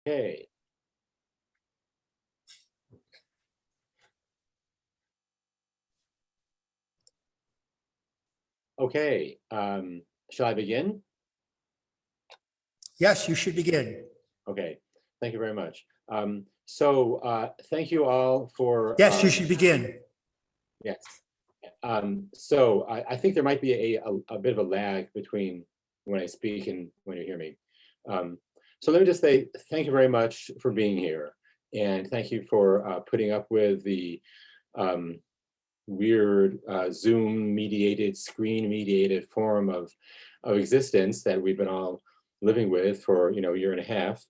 Okay. Okay, shall I begin? Yes, you should begin. Okay, thank you very much. Thank you all for— Yes, you should begin. Yes. I think there might be a bit of a lag between when I speak and when you hear me. So let me just say thank you very much for being here. And thank you for putting up with the weird Zoom-mediated, screen-mediated form of existence that we've been all living with for, a year and a half.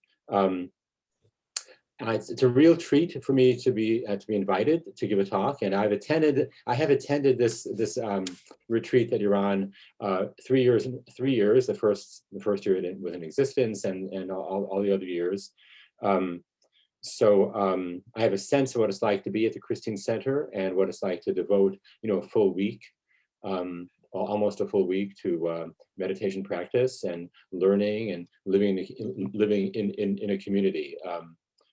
It's a real treat for me to be invited to give a talk, and I have attended this retreat that you're on 3 years. The first year it was in existence, and all the other years. I have a sense of what it's like to be at the Christine Center and what it's like to devote, a full week, almost a full week to meditation practice and learning and living in a community.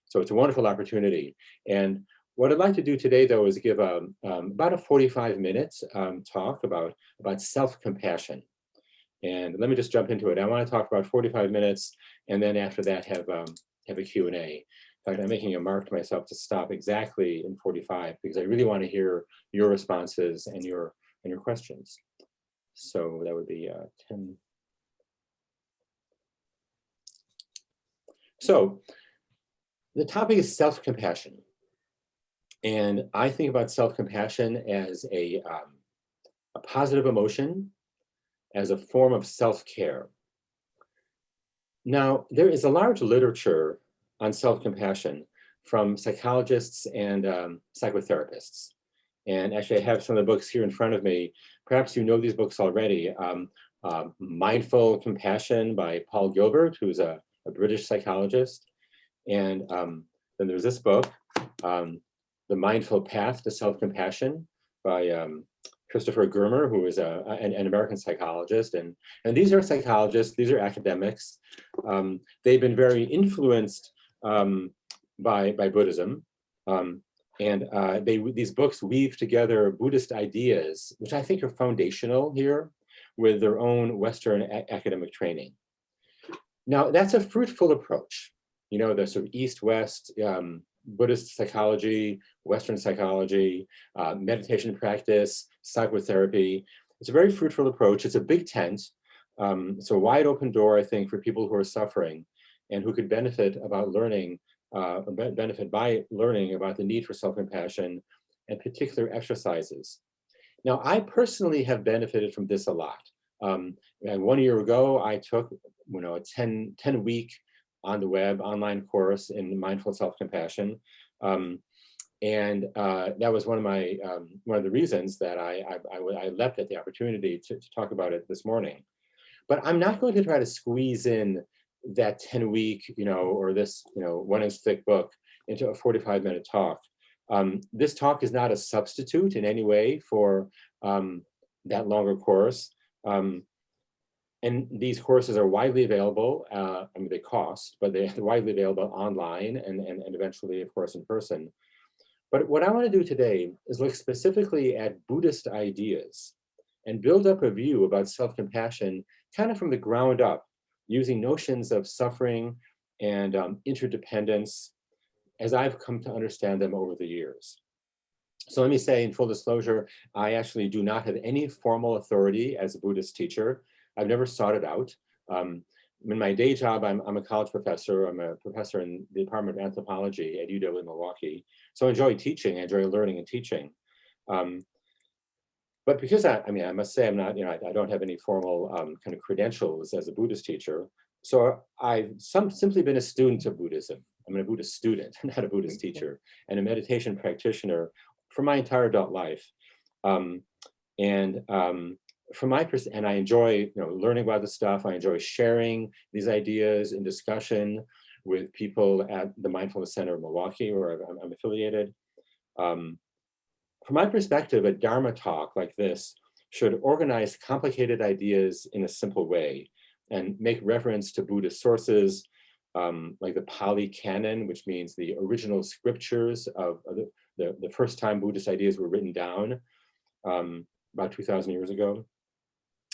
So it's a wonderful opportunity. And what I'd like to do today, though, is give about a 45 minutes talk about self-compassion. And let me just jump into it. I want to talk about 45 minutes, and then after that have a Q&A. In fact, I'm making a mark to myself to stop exactly in 45 because I really want to hear your responses and your questions. So that would be 10. So the topic is self-compassion. And I think about self-compassion as a positive emotion, as a form of self-care. Now, there is a large literature on self-compassion from psychologists and psychotherapists. And actually, I have some of the books here in front of me. Perhaps you know these books already. Mindful Compassion by Paul Gilbert, who's a British psychologist. And then there's this book, The Mindful Path to Self-Compassion by Christopher Germer, who is an American psychologist. And these are psychologists, these are academics. They've been very influenced by Buddhism. These books weave together Buddhist ideas, which I think are foundational here, with their own Western academic training. Now, that's a fruitful approach. The sort of East-West Buddhist psychology, Western psychology, meditation practice, psychotherapy. It's a very fruitful approach. It's a big tent. It's a wide open door, I think, for people who are suffering and who could benefit by learning about the need for self-compassion and particular exercises. Now, I personally have benefited from this a lot. And 1 year ago, I took a 10-week on the web online course in mindful self-compassion. That was one of the reasons that I leapt at the opportunity to talk about it this morning. But I'm not going to try to squeeze in that 10-week, or this, 1-inch thick book into a 45-minute talk. This talk is not a substitute in any way for that longer course. And these courses are widely available. They cost, but they're widely available online and eventually, of course, in person. But what I want to do today is look specifically at Buddhist ideas and build up a view about self-compassion kind of from the ground up, using notions of suffering and interdependence as I've come to understand them over the years. So let me say, in full disclosure, I actually do not have any formal authority as a Buddhist teacher. I've never sought it out. In my day job, I'm a college professor. I'm a professor in the Department of Anthropology at UW Milwaukee. So I enjoy teaching. I enjoy learning and teaching. But because I must say I'm not, I don't have any formal kind of credentials as a Buddhist teacher. So I've simply been a student of Buddhism. I'm a Buddhist student, not a Buddhist teacher, and a meditation practitioner for my entire adult life. From my perspective, and I enjoy learning about this stuff. I enjoy sharing these ideas in discussion with people at the Mindfulness Center of Milwaukee, where I'm affiliated. From my perspective, a Dharma talk like this should organize complicated ideas in a simple way and make reference to Buddhist sources, like the Pali Canon, which means the original scriptures of the first time Buddhist ideas were written down about 2,000 years ago,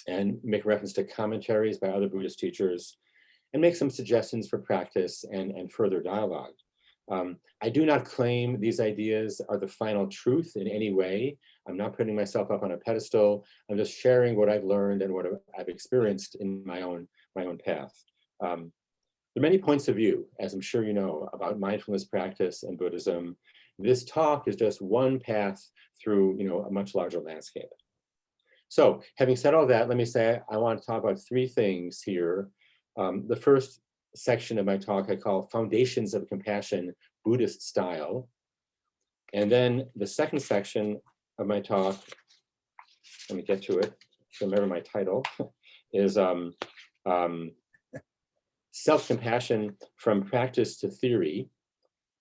and make reference to commentaries by other Buddhist teachers, and make some suggestions for practice and further dialogue. I do not claim these ideas are the final truth in any way. I'm not putting myself up on a pedestal. I'm just sharing what I've learned and what I've experienced in my own path. There are many points of view, as I'm sure you know, about mindfulness practice and Buddhism. This talk is just one path through, a much larger landscape. So having said all that, let me say I want to talk about three things here. The first section of my talk I call Foundations of Compassion, Buddhist Style. And then the second section of my talk, let me get to it, remember my title, is Self-Compassion from Practice to Theory.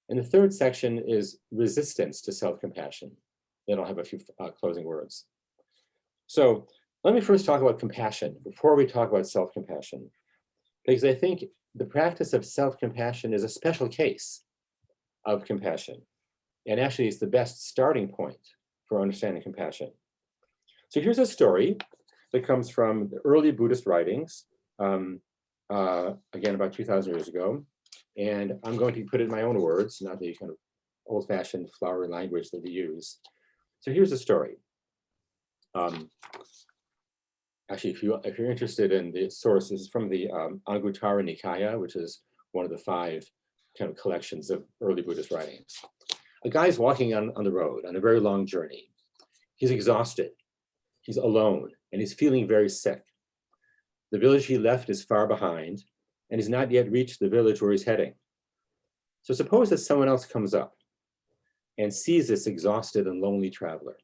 And the third section is Resistance to Self-Compassion. Then I'll have a few closing words. So let me first talk about compassion before we talk about self-compassion, because I think the practice of self-compassion is a special case of compassion. And actually it's the best starting point for understanding compassion. So here's a story that comes from the early Buddhist writings, again, about 2,000 years ago. And I'm going to put it in my own words, not the kind of old-fashioned flowery language that we use. So here's the story. Actually, if you're interested in the source, this is from the Anguttara Nikaya, which is one of the 5 kind of collections of early Buddhist writings. A guy's walking on the road on a very long journey. He's exhausted, he's alone, and he's feeling very sick. The village he left is far behind, and he's not yet reached the village where he's heading. So suppose that someone else comes up and sees this exhausted and lonely traveler.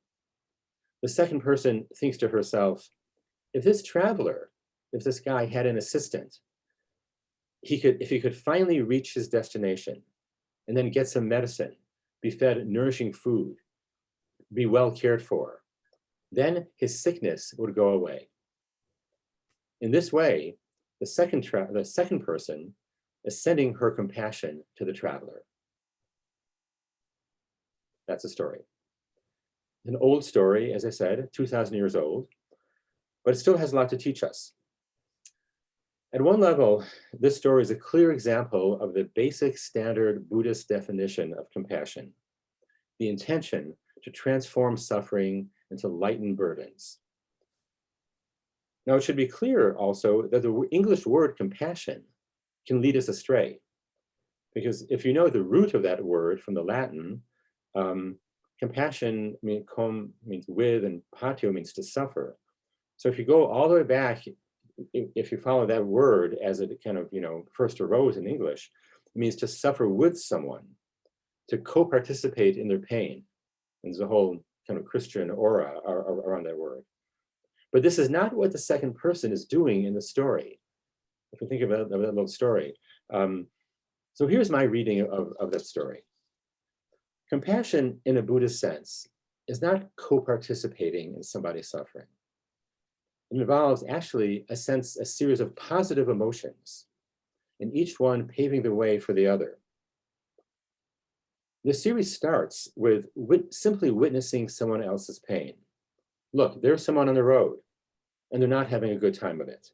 The second person thinks to herself, if this guy had an assistant, if he could finally reach his destination and then get some medicine, be fed nourishing food, be well cared for, then his sickness would go away. In this way, the second person is sending her compassion to the traveler. That's a story. An old story, as I said, 2,000 years old, but it still has a lot to teach us. At one level, this story is a clear example of the basic standard Buddhist definition of compassion, the intention to transform suffering and to lighten burdens. Now, it should be clear also that the English word compassion can lead us astray, because if you know the root of that word from the Latin, compassion means with, and patio means to suffer. So if you go all the way back, if you follow that word as it kind of, first arose in English, it means to suffer with someone, to co-participate in their pain. And there's a whole kind of Christian aura around that word. But this is not what the second person is doing in the story. If you think about that little story. So here's my reading of that story. Compassion in a Buddhist sense is not co-participating in somebody's suffering. It involves actually a series of positive emotions, and each one paving the way for the other. The series starts with simply witnessing someone else's pain. Look, there's someone on the road, and they're not having a good time of it.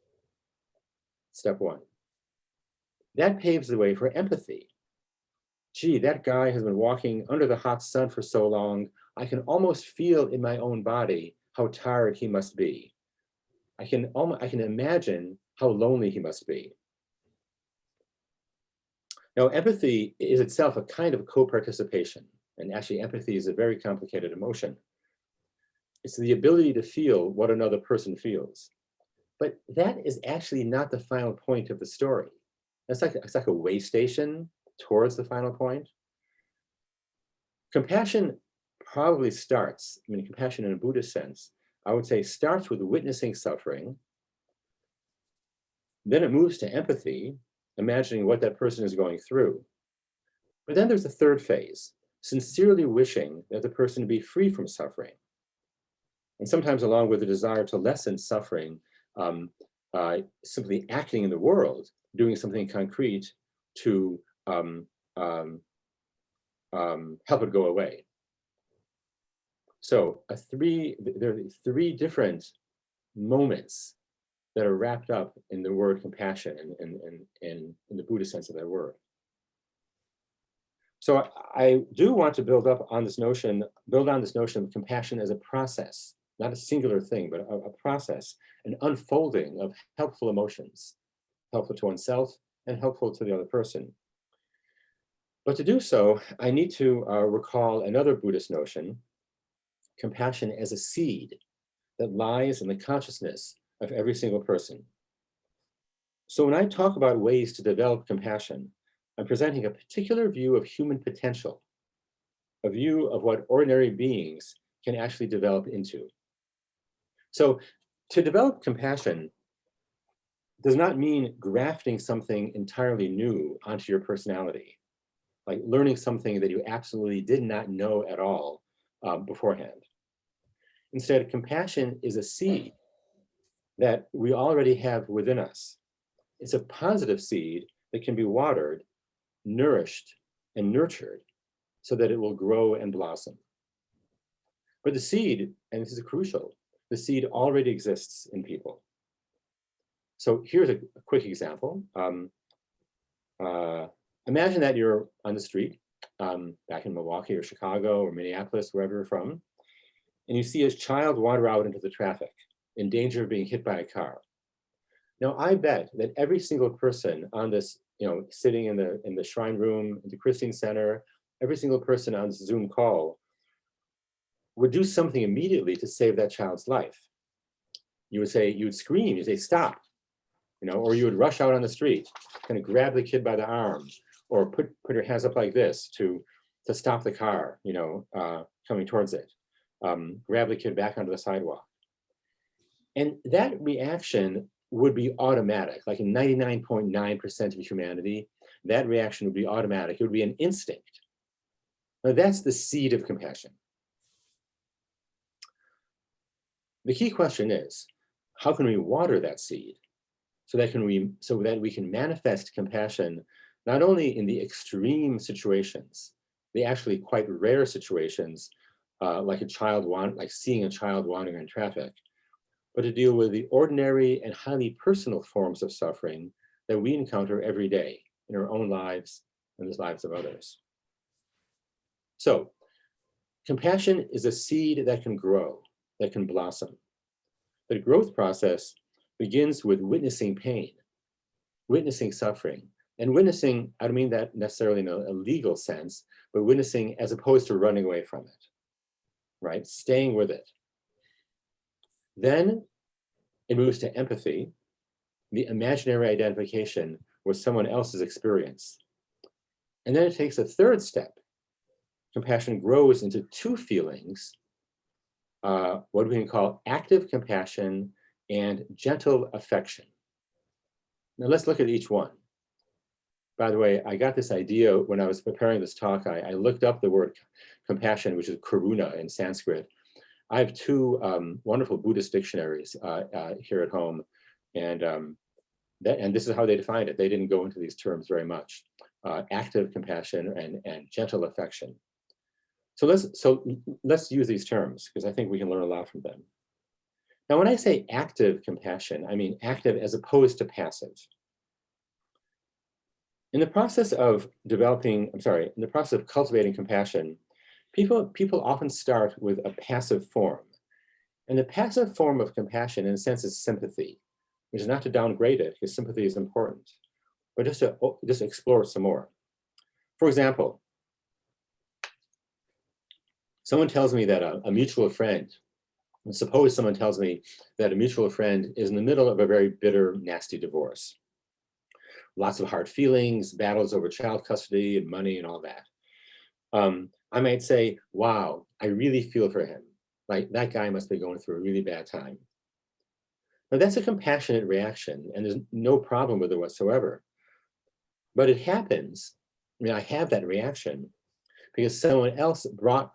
Step 1. That paves the way for empathy. Gee, that guy has been walking under the hot sun for so long, I can almost feel in my own body how tired he must be. I can imagine how lonely he must be. Now, empathy is itself a kind of co-participation, and actually empathy is a very complicated emotion. It's the ability to feel what another person feels. But that is actually not the final point of the story. It's like a way station towards the final point. Compassion probably starts, compassion in a Buddhist sense, I would say starts with witnessing suffering. Then it moves to empathy, imagining what that person is going through. But then there's the third phase, sincerely wishing that the person be free from suffering. And sometimes along with the desire to lessen suffering, simply acting in the world, doing something concrete, to help it go away. So there are three different moments that are wrapped up in the word compassion and in the Buddhist sense of that word. So I do want to build on this notion of compassion as a process, not a singular thing, but a process, an unfolding of helpful emotions, helpful to oneself and helpful to the other person. But to do so, I need to recall another Buddhist notion, compassion as a seed that lies in the consciousness of every single person. So when I talk about ways to develop compassion, I'm presenting a particular view of human potential, a view of what ordinary beings can actually develop into. So to develop compassion does not mean grafting something entirely new onto your personality, like learning something that you absolutely did not know at all beforehand. Instead, compassion is a seed that we already have within us. It's a positive seed that can be watered, nourished, and nurtured so that it will grow and blossom. But the seed, and this is crucial, the seed already exists in people. So here's a quick example. Imagine that you're on the street back in Milwaukee or Chicago or Minneapolis, wherever you're from, and you see a child wander out into the traffic in danger of being hit by a car. Now, I bet that every single person on this, sitting in the shrine room, in the Christine Center, every single person on this Zoom call would do something immediately to save that child's life. You would scream, you'd say, stop, or you would rush out on the street, kind of grab the kid by the arm, or put your hands up like this to stop the car, coming towards it. Grab the kid back onto the sidewalk. And that reaction would be automatic, like in 99.9% of humanity, that reaction would be automatic. It would be an instinct. Now that's the seed of compassion. The key question is, how can we water that seed so that we can manifest compassion not only in the extreme situations, the actually quite rare situations, like seeing a child wandering in traffic, but to deal with the ordinary and highly personal forms of suffering that we encounter every day in our own lives and the lives of others. So, compassion is a seed that can grow, that can blossom. The growth process begins with witnessing pain, witnessing suffering, and witnessing, I don't mean that necessarily in a legal sense, but witnessing as opposed to running away from it, right? Staying with it. Then it moves to empathy, the imaginary identification with someone else's experience. And then it takes a third step. Compassion grows into two feelings, what we can call active compassion and gentle affection. Now let's look at each one. By the way, I got this idea when I was preparing this talk. I looked up the word compassion, which is karuna in Sanskrit. I have two wonderful Buddhist dictionaries here at home, and this is how they defined it. They didn't go into these terms very much. Active compassion and gentle affection. So let's use these terms because I think we can learn a lot from them. Now, when I say active compassion, I mean active as opposed to passive. In the process of cultivating compassion, people often start with a passive form. And the passive form of compassion, in a sense, is sympathy, which is not to downgrade it, because sympathy is important, but just to explore some more. For example, someone tells me that a mutual friend, suppose someone tells me that a mutual friend is in the middle of a very bitter, nasty divorce. Lots of hard feelings, battles over child custody and money and all that. I might say, wow, I really feel for him. Like that guy must be going through a really bad time. Now that's a compassionate reaction and there's no problem with it whatsoever. But it happens, I have that reaction because someone else brought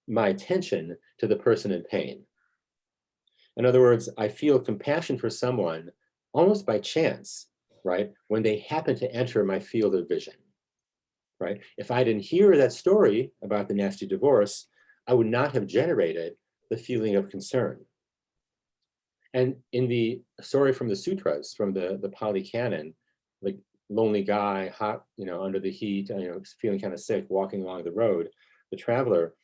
my attention to the person in pain. In other words, I feel compassion for someone almost by chance right? When they happen to enter my field of vision, right? If I didn't hear that story about the nasty divorce, I would not have generated the feeling of concern. And in the story from the sutras, from the Pali Canon, the lonely guy, hot, under the heat, feeling kind of sick, walking along the road, the traveler,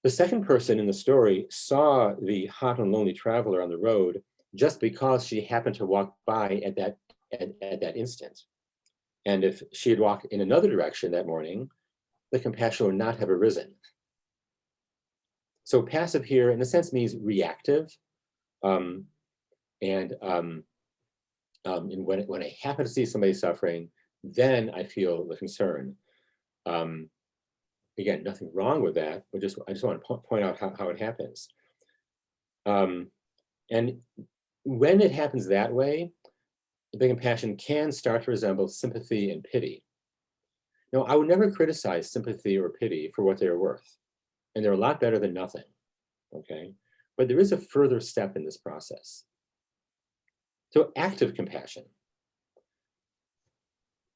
the second person in the story saw the hot and lonely traveler on the road just because she happened to walk by at that instant. And if she had walked in another direction that morning, the compassion would not have arisen. So passive here, in a sense, means reactive. And when I happen to see somebody suffering, then I feel the concern. Again, nothing wrong with that, but I just want to point out how it happens. And when it happens that way, the compassion can start to resemble sympathy and pity. Now, I would never criticize sympathy or pity for what they're worth, and they're a lot better than nothing, okay? But there is a further step in this process. So active compassion.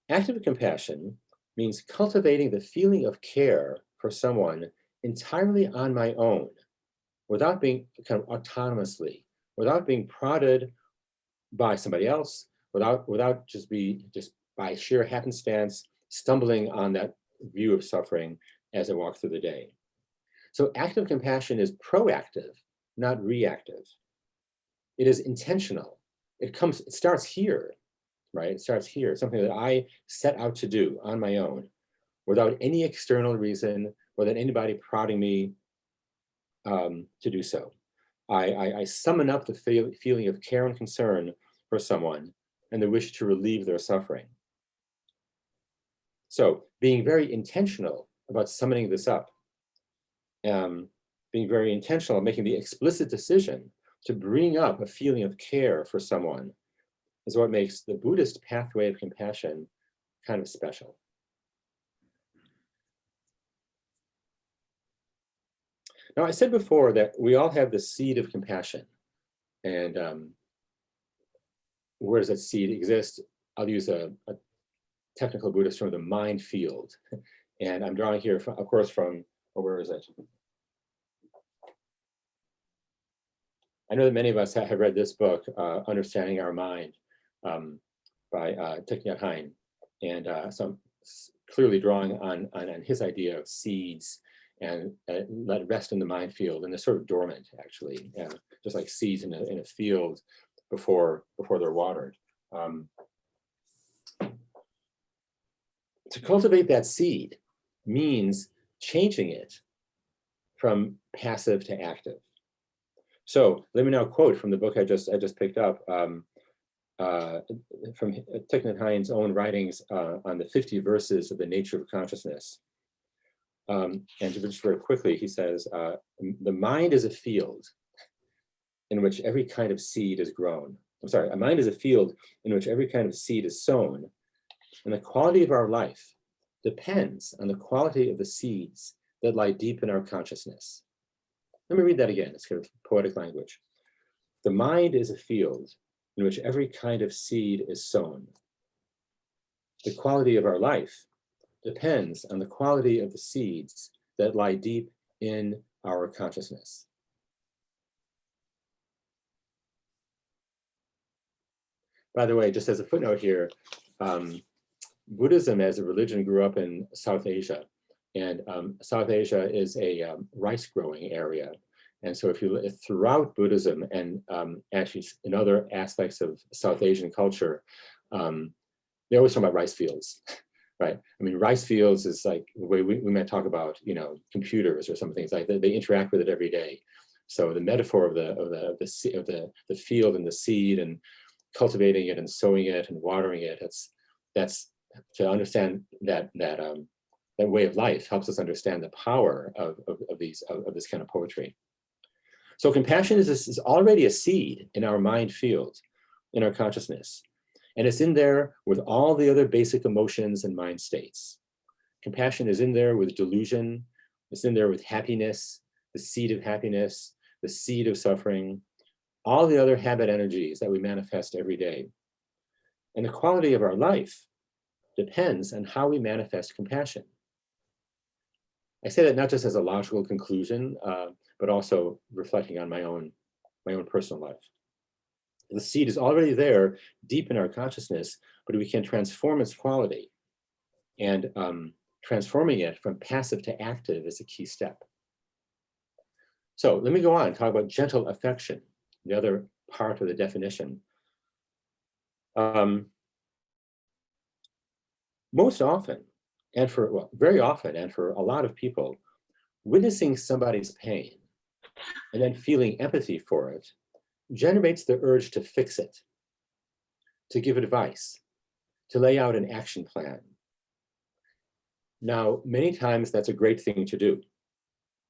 Active compassion means cultivating the feeling of care for someone entirely on my own, without being kind of autonomously, without being prodded by somebody else, without just by sheer happenstance stumbling on that view of suffering as I walk through the day. So active compassion is proactive, not reactive. It is intentional. It starts here, right? It starts here, something that I set out to do on my own, without any external reason, without anybody prodding me to do so. I summon up the feeling of care and concern for someone and the wish to relieve their suffering. So being very intentional about summoning this up, being very intentional, making the explicit decision to bring up a feeling of care for someone is what makes the Buddhist pathway of compassion kind of special. Now, I said before that we all have the seed of compassion. And where does that seed exist? I'll use a technical Buddhist term, the mind field. And I'm drawing here, of course, from, where is it? I know that many of us have read this book, Understanding Our Mind, by Thich Nhat Hanh. And so I'm clearly drawing on his idea of seeds and let it rest in the mind field, and they're sort of dormant, actually, just like seeds in a field before they're watered. To cultivate that seed means changing it from passive to active. So let me now quote from the book I just picked up, from Thich Nhat Hanh's own writings on the 50 verses of the nature of consciousness. And just very quickly, he says, the mind is a field in which every kind of seed is grown. I'm sorry, a mind is a field in which every kind of seed is sown, and the quality of our life depends on the quality of the seeds that lie deep in our consciousness. Let me read that again. It's kind of poetic language. The mind is a field in which every kind of seed is sown. The quality of our life depends on the quality of the seeds that lie deep in our consciousness. By the way, just as a footnote here, Buddhism as a religion grew up in South Asia, and South Asia is a rice growing area. And so if you look throughout Buddhism and actually in other aspects of South Asian culture, they always talk about rice fields, right? I mean, rice fields is like the way we might talk about, computers or some things like that. They interact with it every day. So the metaphor of the field and the seed and cultivating it and sowing it and watering it, that's to understand that way of life helps us understand the power of this kind of poetry. So compassion is already a seed in our mind field, in our consciousness. And it's in there with all the other basic emotions and mind states. Compassion is in there with delusion. It's in there with happiness, the seed of happiness, the seed of suffering, all the other habit energies that we manifest every day. And the quality of our life depends on how we manifest compassion. I say that not just as a logical conclusion, but also reflecting on my own personal life. The seed is already there, deep in our consciousness, but we can transform its quality. And transforming it from passive to active is a key step. So let me go on and talk about gentle affection, the other part of the definition. Most often, very often, and for a lot of people, witnessing somebody's pain and then feeling empathy for it generates the urge to fix it, to give advice, to lay out an action plan. Now, many times that's a great thing to do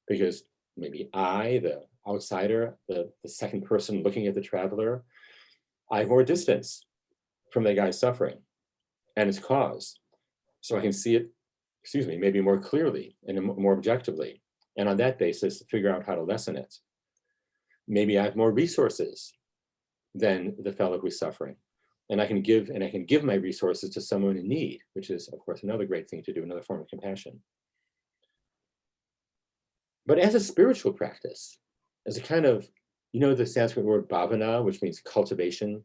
because maybe I, the outsider, the second person looking at the traveler, I have more distance from the guy suffering and its cause. So I can see it, maybe more clearly and more objectively. And on that basis, figure out how to lessen it. Maybe I have more resources than the fellow who's suffering. And I can give my resources to someone in need, which is, of course, another great thing to do, another form of compassion. But as a spiritual practice, as a kind of, the Sanskrit word bhavana, which means cultivation,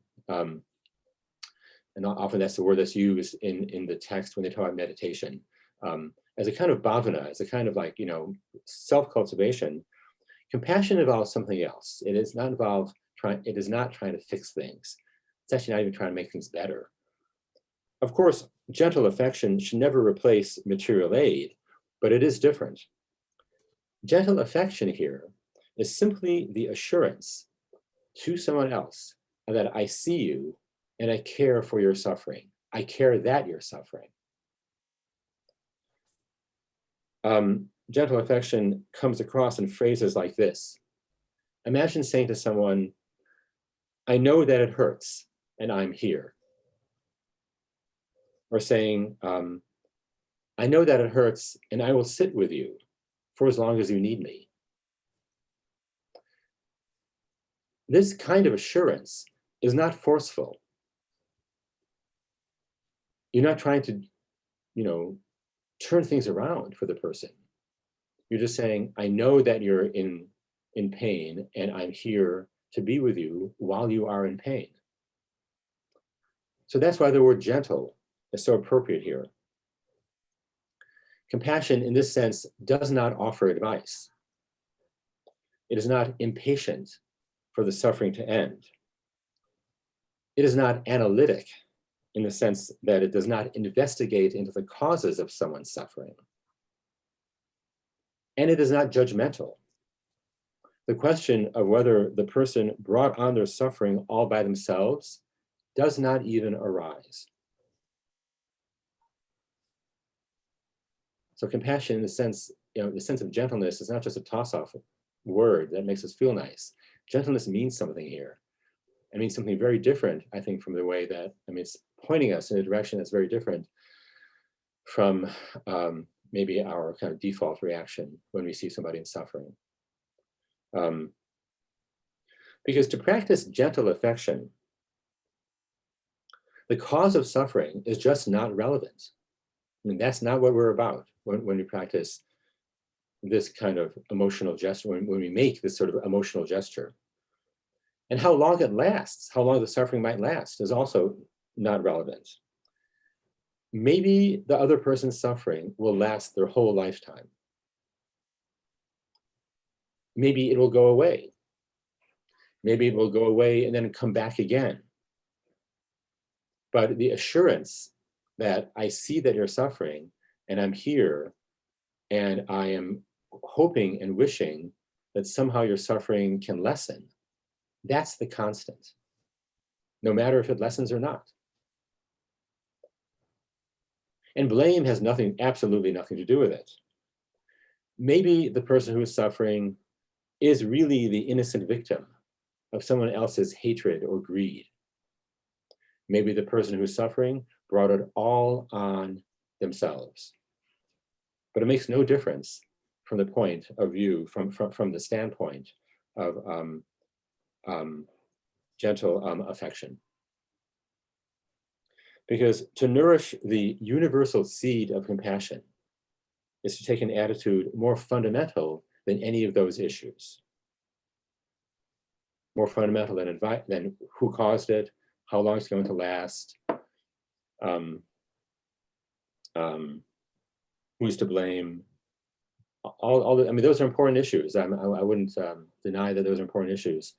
and often that's the word that's used in the text when they talk about meditation. As a kind of bhavana, as a kind of like, self-cultivation, compassion involves something else. It is not trying to fix things. It's actually not even trying to make things better. Of course, gentle affection should never replace material aid, but it is different. Gentle affection here is simply the assurance to someone else that I see you and I care for your suffering. I care that you're suffering. Gentle affection comes across in phrases like this. Imagine saying to someone, I know that it hurts and I'm here. Or saying, I know that it hurts and I will sit with you for as long as you need me. This kind of assurance is not forceful. You're not trying to, turn things around for the person. You're just saying, I know that you're in pain and I'm here to be with you while you are in pain. So that's why the word gentle is so appropriate here. Compassion in this sense does not offer advice. It is not impatient for the suffering to end. It is not analytic in the sense that it does not investigate into the causes of someone's suffering. And it is not judgmental. The question of whether the person brought on their suffering all by themselves does not even arise. So compassion in the sense, the sense of gentleness is not just a toss-off word that makes us feel nice. Gentleness means something here. It means something very different, I think, from the way that, it's pointing us in a direction that's very different from maybe our kind of default reaction when we see somebody in suffering. Because to practice gentle affection, the cause of suffering is just not relevant. That's not what we're about when we practice this kind of emotional gesture, when we make this sort of emotional gesture. And how long it lasts, how long the suffering might last is also not relevant. Maybe the other person's suffering will last their whole lifetime. Maybe it will go away. Maybe it will go away and then come back again. But the assurance that I see that you're suffering and I'm here and I am hoping and wishing that somehow your suffering can lessen, that's the constant, no matter if it lessens or not. And blame has absolutely nothing to do with it. Maybe the person who is suffering is really the innocent victim of someone else's hatred or greed. Maybe the person who's suffering brought it all on themselves. But it makes no difference from the point of view, from the standpoint of gentle affection. Because to nourish the universal seed of compassion is to take an attitude more fundamental than any of those issues. More fundamental than who caused it, how long it's going to last, who's to blame. I mean, those are important issues. I wouldn't deny that those are important issues,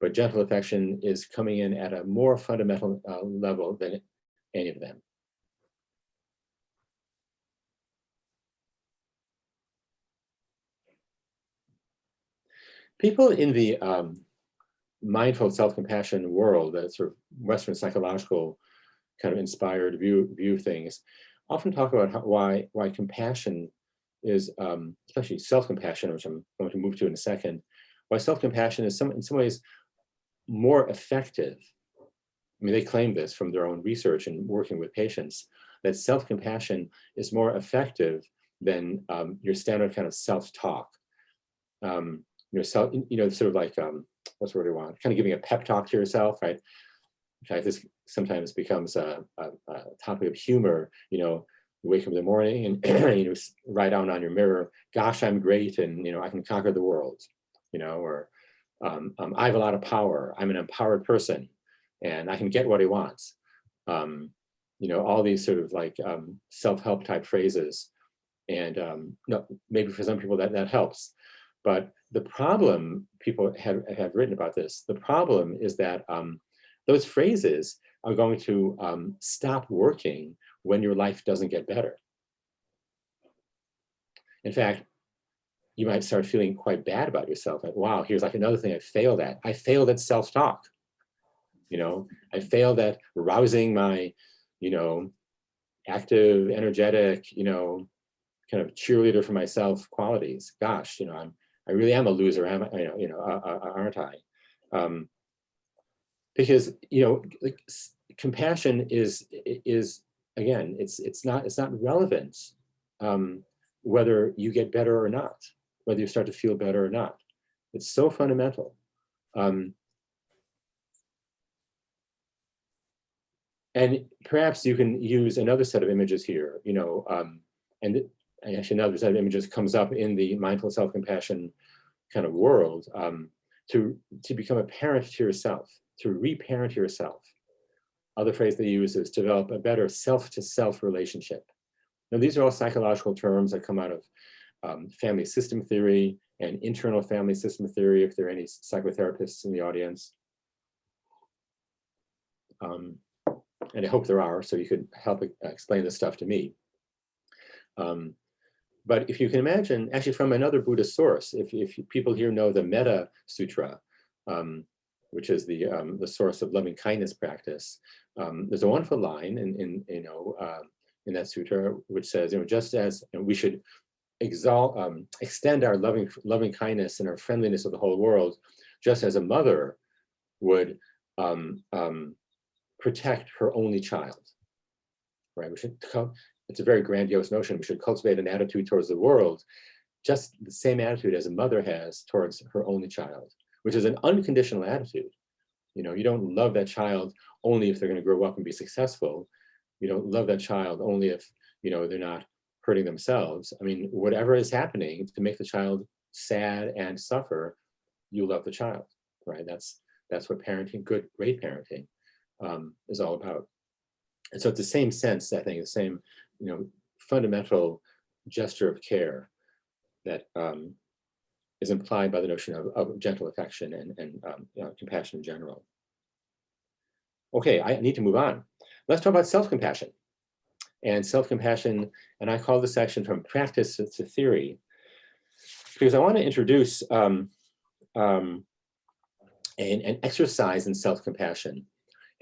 but gentle affection is coming in at a more fundamental level than any of them. People in the mindful self-compassion world, that sort of Western psychological kind of inspired view of things, often talk about why compassion is, especially self-compassion, which I'm going to move to in a second, why self-compassion is in some ways more effective. I mean, they claim this from their own research and working with patients, that self-compassion is more effective than your standard kind of self-talk. Sort of like, what's the word I want? Kind of giving a pep talk to yourself, right? This sometimes becomes a topic of humor. You wake up in the morning and write down on your mirror, "Gosh, I'm great, and I can conquer the world," or "I have a lot of power. I'm an empowered person, and I can get what I want." All these sort of like self-help type phrases, and maybe for some people that helps, but the problem, people have written about this, the problem is that those phrases are going to stop working when your life doesn't get better. In fact, you might start feeling quite bad about yourself. Like, wow, here's like another thing I failed at. I failed at self-talk. I failed at rousing my, active, energetic, kind of cheerleader for myself qualities. Gosh, I really am a loser, aren't I? Because like, compassion is again, it's not relevant whether you get better or not, whether you start to feel better or not. It's so fundamental. And perhaps you can use another set of images here, and actually another set of images comes up in the mindful self-compassion kind of world, to become a parent to yourself, to reparent yourself. Other phrase they use is to develop a better self-to-self relationship. Now, these are all psychological terms that come out of family system theory and internal family system theory, if there are any psychotherapists in the audience. And I hope there are, so you could help explain this stuff to me. But if you can imagine, actually from another Buddhist source, if people here know the Metta Sutra, which is the source of loving kindness practice, there's a wonderful line in that sutra which says, just as we should extend our loving kindness and our friendliness of the whole world, just as a mother would protect her only child, right? It's a very grandiose notion. We should cultivate an attitude towards the world, just the same attitude as a mother has towards her only child, which is an unconditional attitude. You don't love that child only if they're going to grow up and be successful. You don't love that child only if they're not hurting themselves. I mean, whatever is happening to make the child sad and suffer, you love the child, right? That's what parenting, great parenting, is all about. And so it's the same sense, I think, the same fundamental gesture of care that is implied by the notion of gentle affection and compassion in general. Okay, I need to move on. Let's talk about self-compassion. And self-compassion, and I call this section from practice to theory, because I want to introduce an exercise in self-compassion.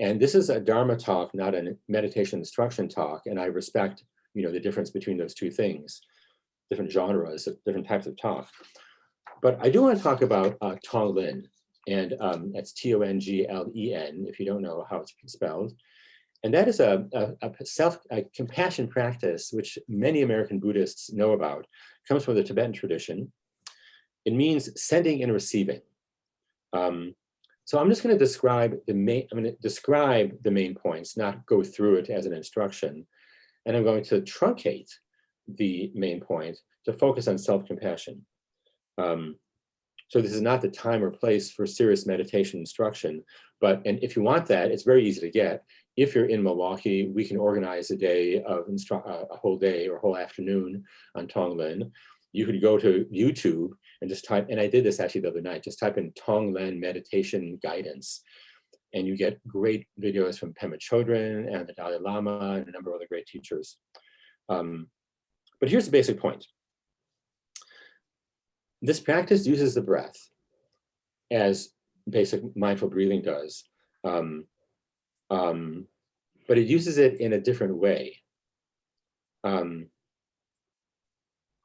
And this is a Dharma talk, not a meditation instruction talk, and I respect the difference between those two things, different genres, different types of talk. But I do want to talk about Tonglen, and that's Tonglen, if you don't know how it's spelled. And that is a compassion practice, which many American Buddhists know about. It comes from the Tibetan tradition. It means sending and receiving. So I'm just going to describe the main points, not go through it as an instruction. And I'm going to truncate the main point to focus on self-compassion. So this is not the time or place for serious meditation instruction, and if you want that, it's very easy to get. If you're in Milwaukee, we can organize a day of a whole day or whole afternoon on Tonglen. You could go to YouTube and just type, and I did this actually the other night, just type in Tonglen meditation guidance, and you get great videos from Pema Chodron and the Dalai Lama and a number of other great teachers. But here's the basic point. This practice uses the breath as basic mindful breathing does, but it uses it in a different way.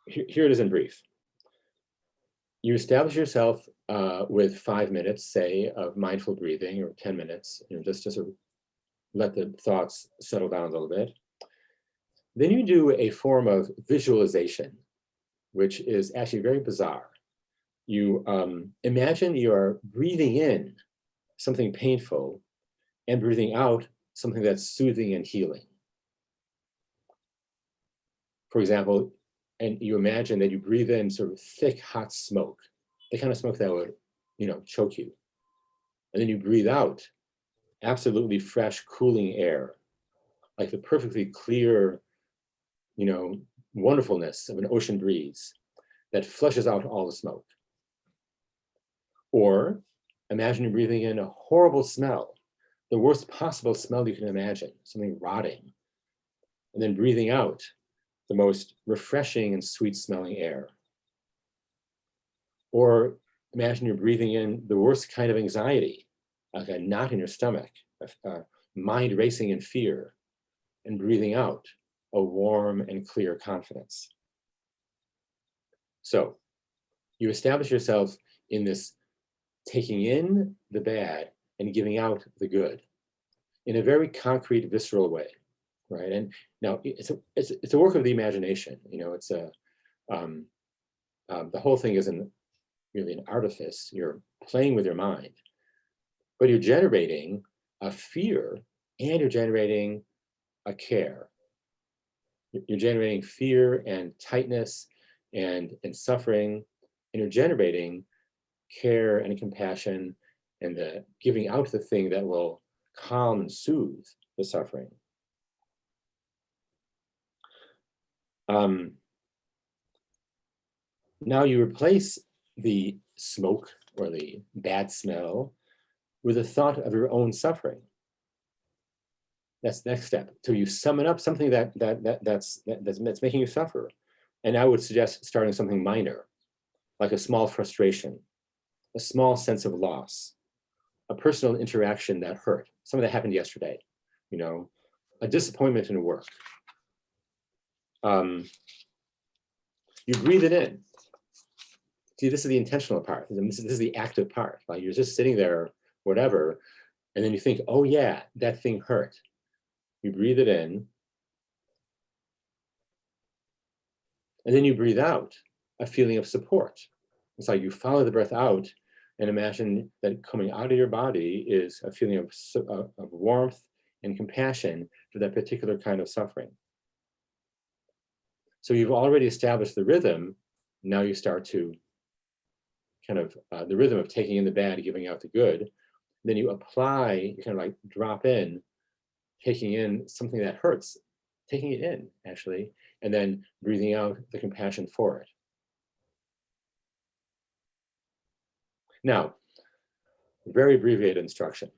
Here it is in brief. You establish yourself with 5 minutes, say, of mindful breathing, or 10 minutes, just to sort of let the thoughts settle down a little bit. Then you do a form of visualization, which is actually very bizarre. You imagine you are breathing in something painful and breathing out something that's soothing and healing. For example, and you imagine that you breathe in sort of thick, hot smoke, the kind of smoke that would, choke you. And then you breathe out absolutely fresh, cooling air, like the perfectly clear, wonderfulness of an ocean breeze that flushes out all the smoke. Or imagine you're breathing in a horrible smell, the worst possible smell you can imagine, something rotting, and then breathing out the most refreshing and sweet smelling air. Or imagine you're breathing in the worst kind of anxiety, like a knot in your stomach, a mind racing in fear, and breathing out a warm and clear confidence. So you establish yourself in this taking in the bad and giving out the good in a very concrete, visceral way, right? And now it's a work of the imagination. The whole thing isn't really an artifice. You're playing with your mind, but you're generating a fear and you're generating a care. You're generating fear and tightness and suffering, and you're generating care and compassion and the giving out the thing that will calm and soothe the suffering. Now you replace the smoke or the bad smell with a thought of your own suffering. That's the next step. So you summon up something that's making you suffer. And I would suggest starting something minor, like a small frustration, a small sense of loss, a personal interaction that hurt, something that happened yesterday, a disappointment in work. You breathe it in. See, this is the intentional part. This is the active part. Like you're just sitting there, whatever, and then you think, oh yeah, that thing hurt. You breathe it in, and then you breathe out a feeling of support. It's like you follow the breath out and imagine that coming out of your body is a feeling of warmth and compassion for that particular kind of suffering. So you've already established the rhythm. Now you start to kind of the rhythm of taking in the bad, giving out the good. Then you apply, you kind of like drop in, taking in something that hurts, taking it in actually, and then breathing out the compassion for it. Now, very abbreviated instruction,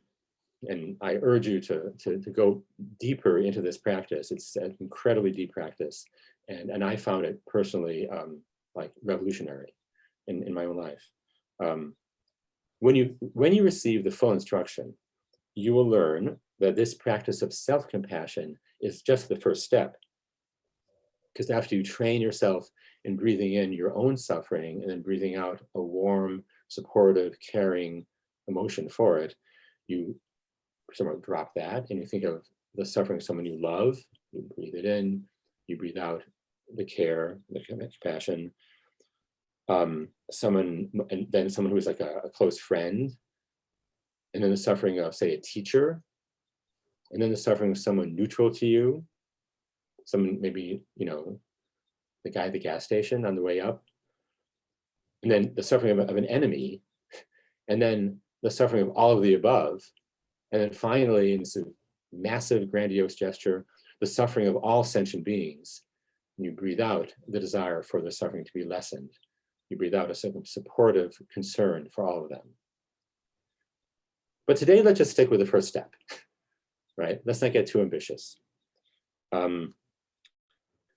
and I urge you to go deeper into this practice. It's an incredibly deep practice, and I found it personally like revolutionary in my own life. When you receive the full instruction, you will learn that this practice of self-compassion is just the first step. Because after you train yourself in breathing in your own suffering and then breathing out a warm, supportive, caring emotion for it, you sort of drop that and you think of the suffering of someone you love, you breathe it in, you breathe out the care, the compassion, someone who is like a close friend, and then the suffering of, say, a teacher, and then the suffering of someone neutral to you, someone maybe, the guy at the gas station on the way up, and then the suffering of an enemy, and then the suffering of all of the above, and then finally, in this massive, grandiose gesture, the suffering of all sentient beings. And you breathe out the desire for the suffering to be lessened. You breathe out a certain supportive concern for all of them. But today, let's just stick with the first step, right? Let's not get too ambitious. The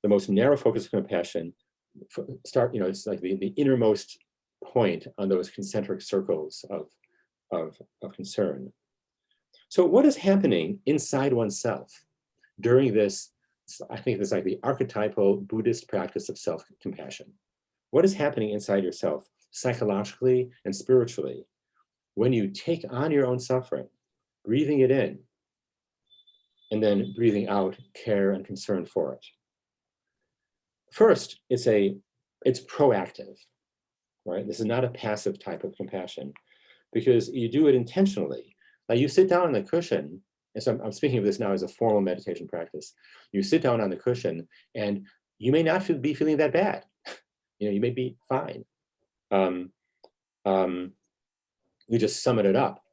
most narrow focus of compassion, it's like the innermost point on those concentric circles of concern. So what is happening inside oneself during this, I think this is like the archetypal Buddhist practice of self-compassion. What is happening inside yourself psychologically and spiritually when you take on your own suffering, breathing it in, and then breathing out care and concern for it? First, it's proactive, right? This is not a passive type of compassion because you do it intentionally. Now you sit down on the cushion, and so I'm speaking of this now as a formal meditation practice. You sit down on the cushion and you may not be feeling that bad. You may be fine. You just summon it up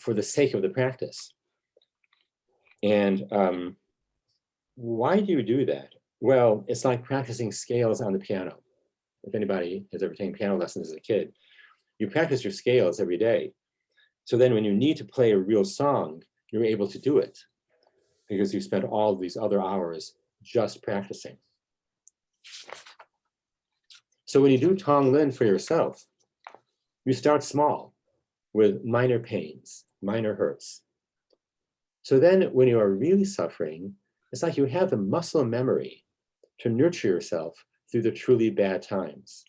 for the sake of the practice. And why do you do that? Well, it's like practicing scales on the piano. If anybody has ever taken piano lessons as a kid, you practice your scales every day. So then when you need to play a real song, you're able to do it because you spent all these other hours just practicing. So when you do Tonglen for yourself, you start small with minor pains, minor hurts. So then when you are really suffering, it's like you have the muscle memory to nurture yourself through the truly bad times.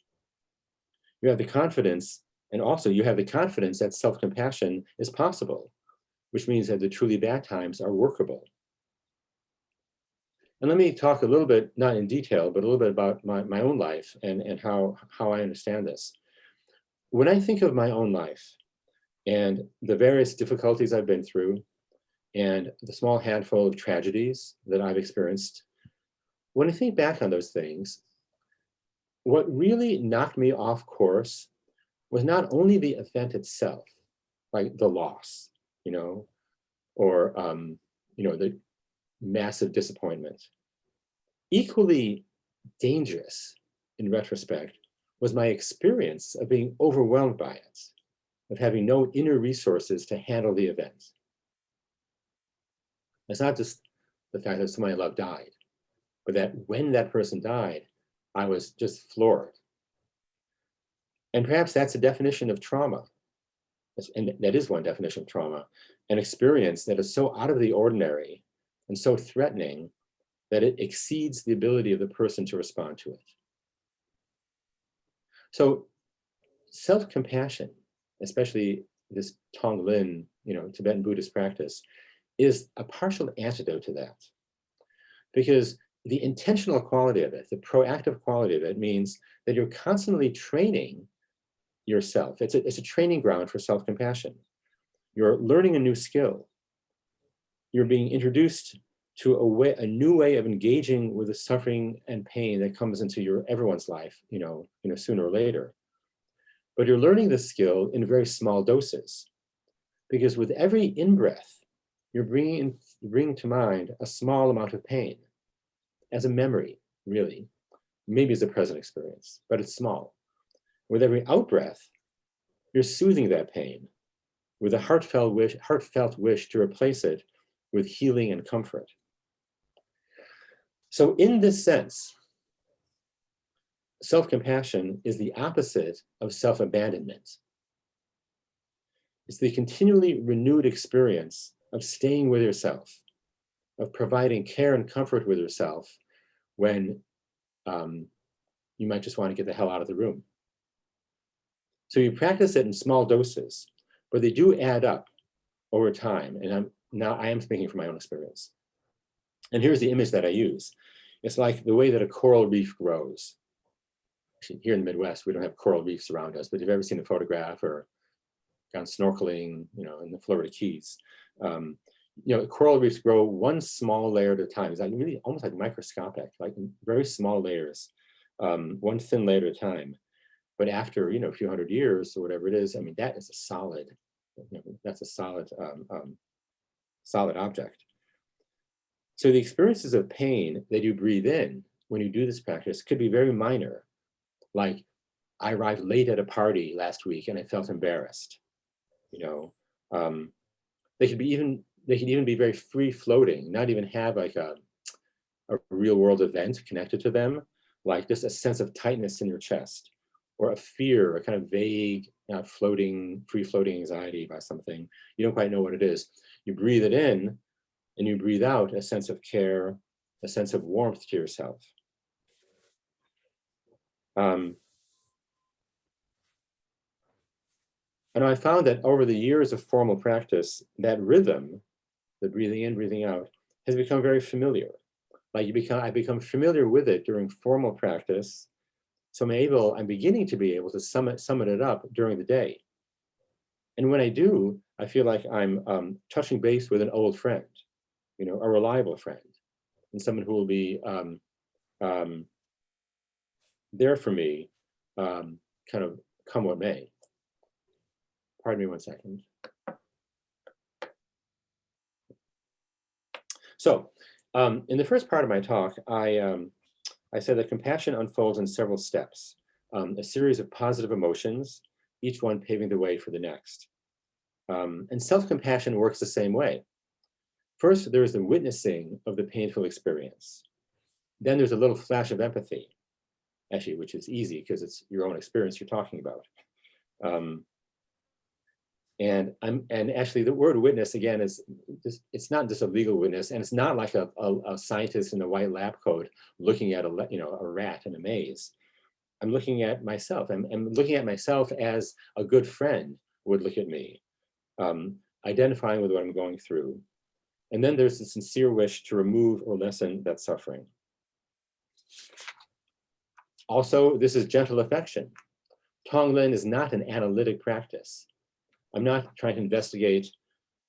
You have the confidence, and also you have the confidence that self-compassion is possible, which means that the truly bad times are workable. And let me talk a little bit, not in detail, but a little bit about my own life and how I understand this. When I think of my own life and the various difficulties I've been through and the small handful of tragedies that I've experienced, when I think back on those things, what really knocked me off course was not only the event itself, like the loss, or the massive disappointment. Equally dangerous in retrospect was my experience of being overwhelmed by it, of having no inner resources to handle the event. It's not just the fact that somebody I love died, but that when that person died, I was just floored. And perhaps that's a definition of trauma. And that is one definition of trauma, an experience that is so out of the ordinary and so threatening that it exceeds the ability of the person to respond to it. So self-compassion, especially this Tonglen, Tibetan Buddhist practice, is a partial antidote to that. Because the intentional quality of it, the proactive quality of it, means that you're constantly training yourself. It's a training ground for self-compassion. You're learning a new skill. You're being introduced to a new way of engaging with the suffering and pain that comes into everyone's life, sooner or later. But you're learning this skill in very small doses, because with every in-breath, you're bringing to mind a small amount of pain as a memory, really. Maybe as a present experience, but it's small. With every out-breath, you're soothing that pain with a heartfelt wish to replace it with healing and comfort. So in this sense, self-compassion is the opposite of self-abandonment. It's the continually renewed experience of staying with yourself, of providing care and comfort with yourself when you might just want to get the hell out of the room. So you practice it in small doses, but they do add up over time. And I am speaking from my own experience. And here's the image that I use. It's like the way that a coral reef grows. Here in the Midwest, we don't have coral reefs around us, but if you've ever seen a photograph or gone snorkeling, in the Florida Keys. Coral reefs grow one small layer at a time. It's like really almost like microscopic, like very small layers, one thin layer at a time. But after a few hundred years or whatever it is, I mean, that is a solid. That's a solid, solid object. So the experiences of pain that you breathe in when you do this practice could be very minor, like I arrived late at a party last week and I felt embarrassed. They could even be very free floating, not even have like a real world event connected to them, like just a sense of tightness in your chest, or a fear, a kind of vague, free floating anxiety about something. You don't quite know what it is. You breathe it in and you breathe out a sense of care, a sense of warmth to yourself. And I found that over the years of formal practice, that rhythm, the breathing in, breathing out, has become very familiar. Like I become familiar with it during formal practice. So I'm beginning to be able to summon it up during the day. And when I do, I feel like I'm touching base with an old friend, a reliable friend, and someone who will be there for me, kind of come what may. Pardon me one second. So in the first part of my talk, I said that compassion unfolds in several steps, a series of positive emotions, each one paving the way for the next. And self-compassion works the same way. First, there is the witnessing of the painful experience. Then there's a little flash of empathy, actually, which is easy because it's your own experience you're talking about. And actually the word witness, again, it's not just a legal witness, and it's not like a scientist in a white lab coat looking at a rat in a maze. I'm looking at myself. I'm looking at myself as a good friend would look at me, identifying with what I'm going through. And then there's the sincere wish to remove or lessen that suffering. Also, this is gentle affection. Tonglen is not an analytic practice. I'm not trying to investigate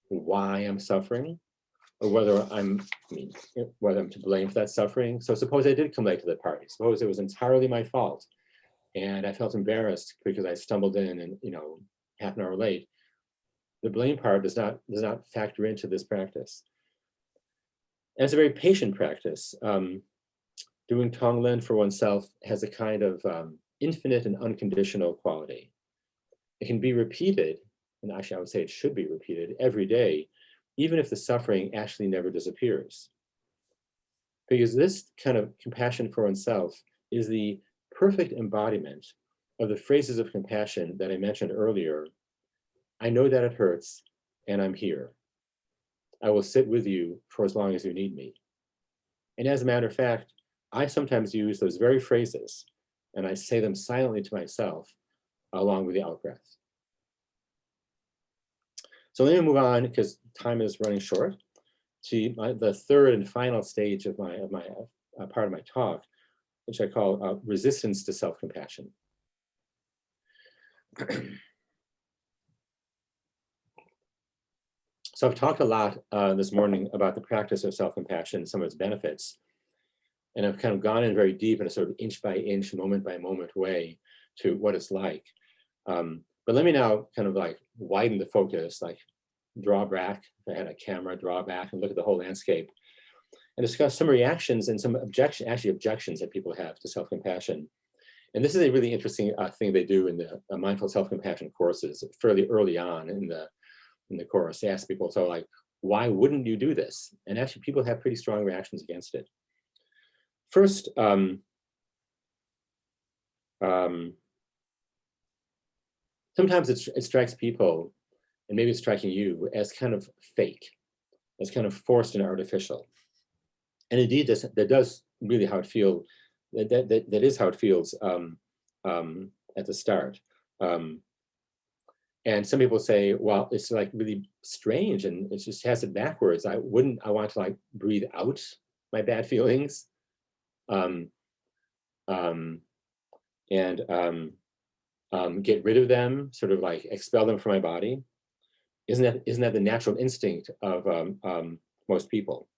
why I'm suffering or whether I'm to blame for that suffering. So suppose I did come late to the party. Suppose it was entirely my fault and I felt embarrassed because I stumbled in and half an hour late. The blame part does not factor into this practice. And it's a very patient practice. Doing Tonglen for oneself has a kind of infinite and unconditional quality. It can be repeated, and actually I would say it should be repeated every day, even if the suffering actually never disappears. Because this kind of compassion for oneself is the perfect embodiment of the phrases of compassion that I mentioned earlier. I know that it hurts, and I'm here. I will sit with you for as long as you need me. And as a matter of fact, I sometimes use those very phrases, and I say them silently to myself, along with the out-breath. So let me move on, because time is running short, to the third and final stage of my part of my talk, which I call resistance to self-compassion. So I've talked a lot this morning about the practice of self-compassion, some of its benefits, and I've kind of gone in very deep in a sort of inch by inch, moment by moment way to what it's like. But let me now kind of like widen the focus, like draw back, if I had a camera, draw back and look at the whole landscape and discuss some reactions and some objections that people have to self-compassion. And this is a really interesting thing they do in the mindful self-compassion courses fairly early on in the course. They ask people, so like, why wouldn't you do this? And actually people have pretty strong reactions against it. First, sometimes it strikes people, and maybe it's striking you, as kind of fake, as kind of forced and artificial. And indeed, that does really how it feels. That is how it feels at the start. And some people say, well, it's like really strange, and it just has it backwards. I want to like breathe out my bad feelings. get rid of them, sort of like expel them from my body? Isn't that the natural instinct of most people?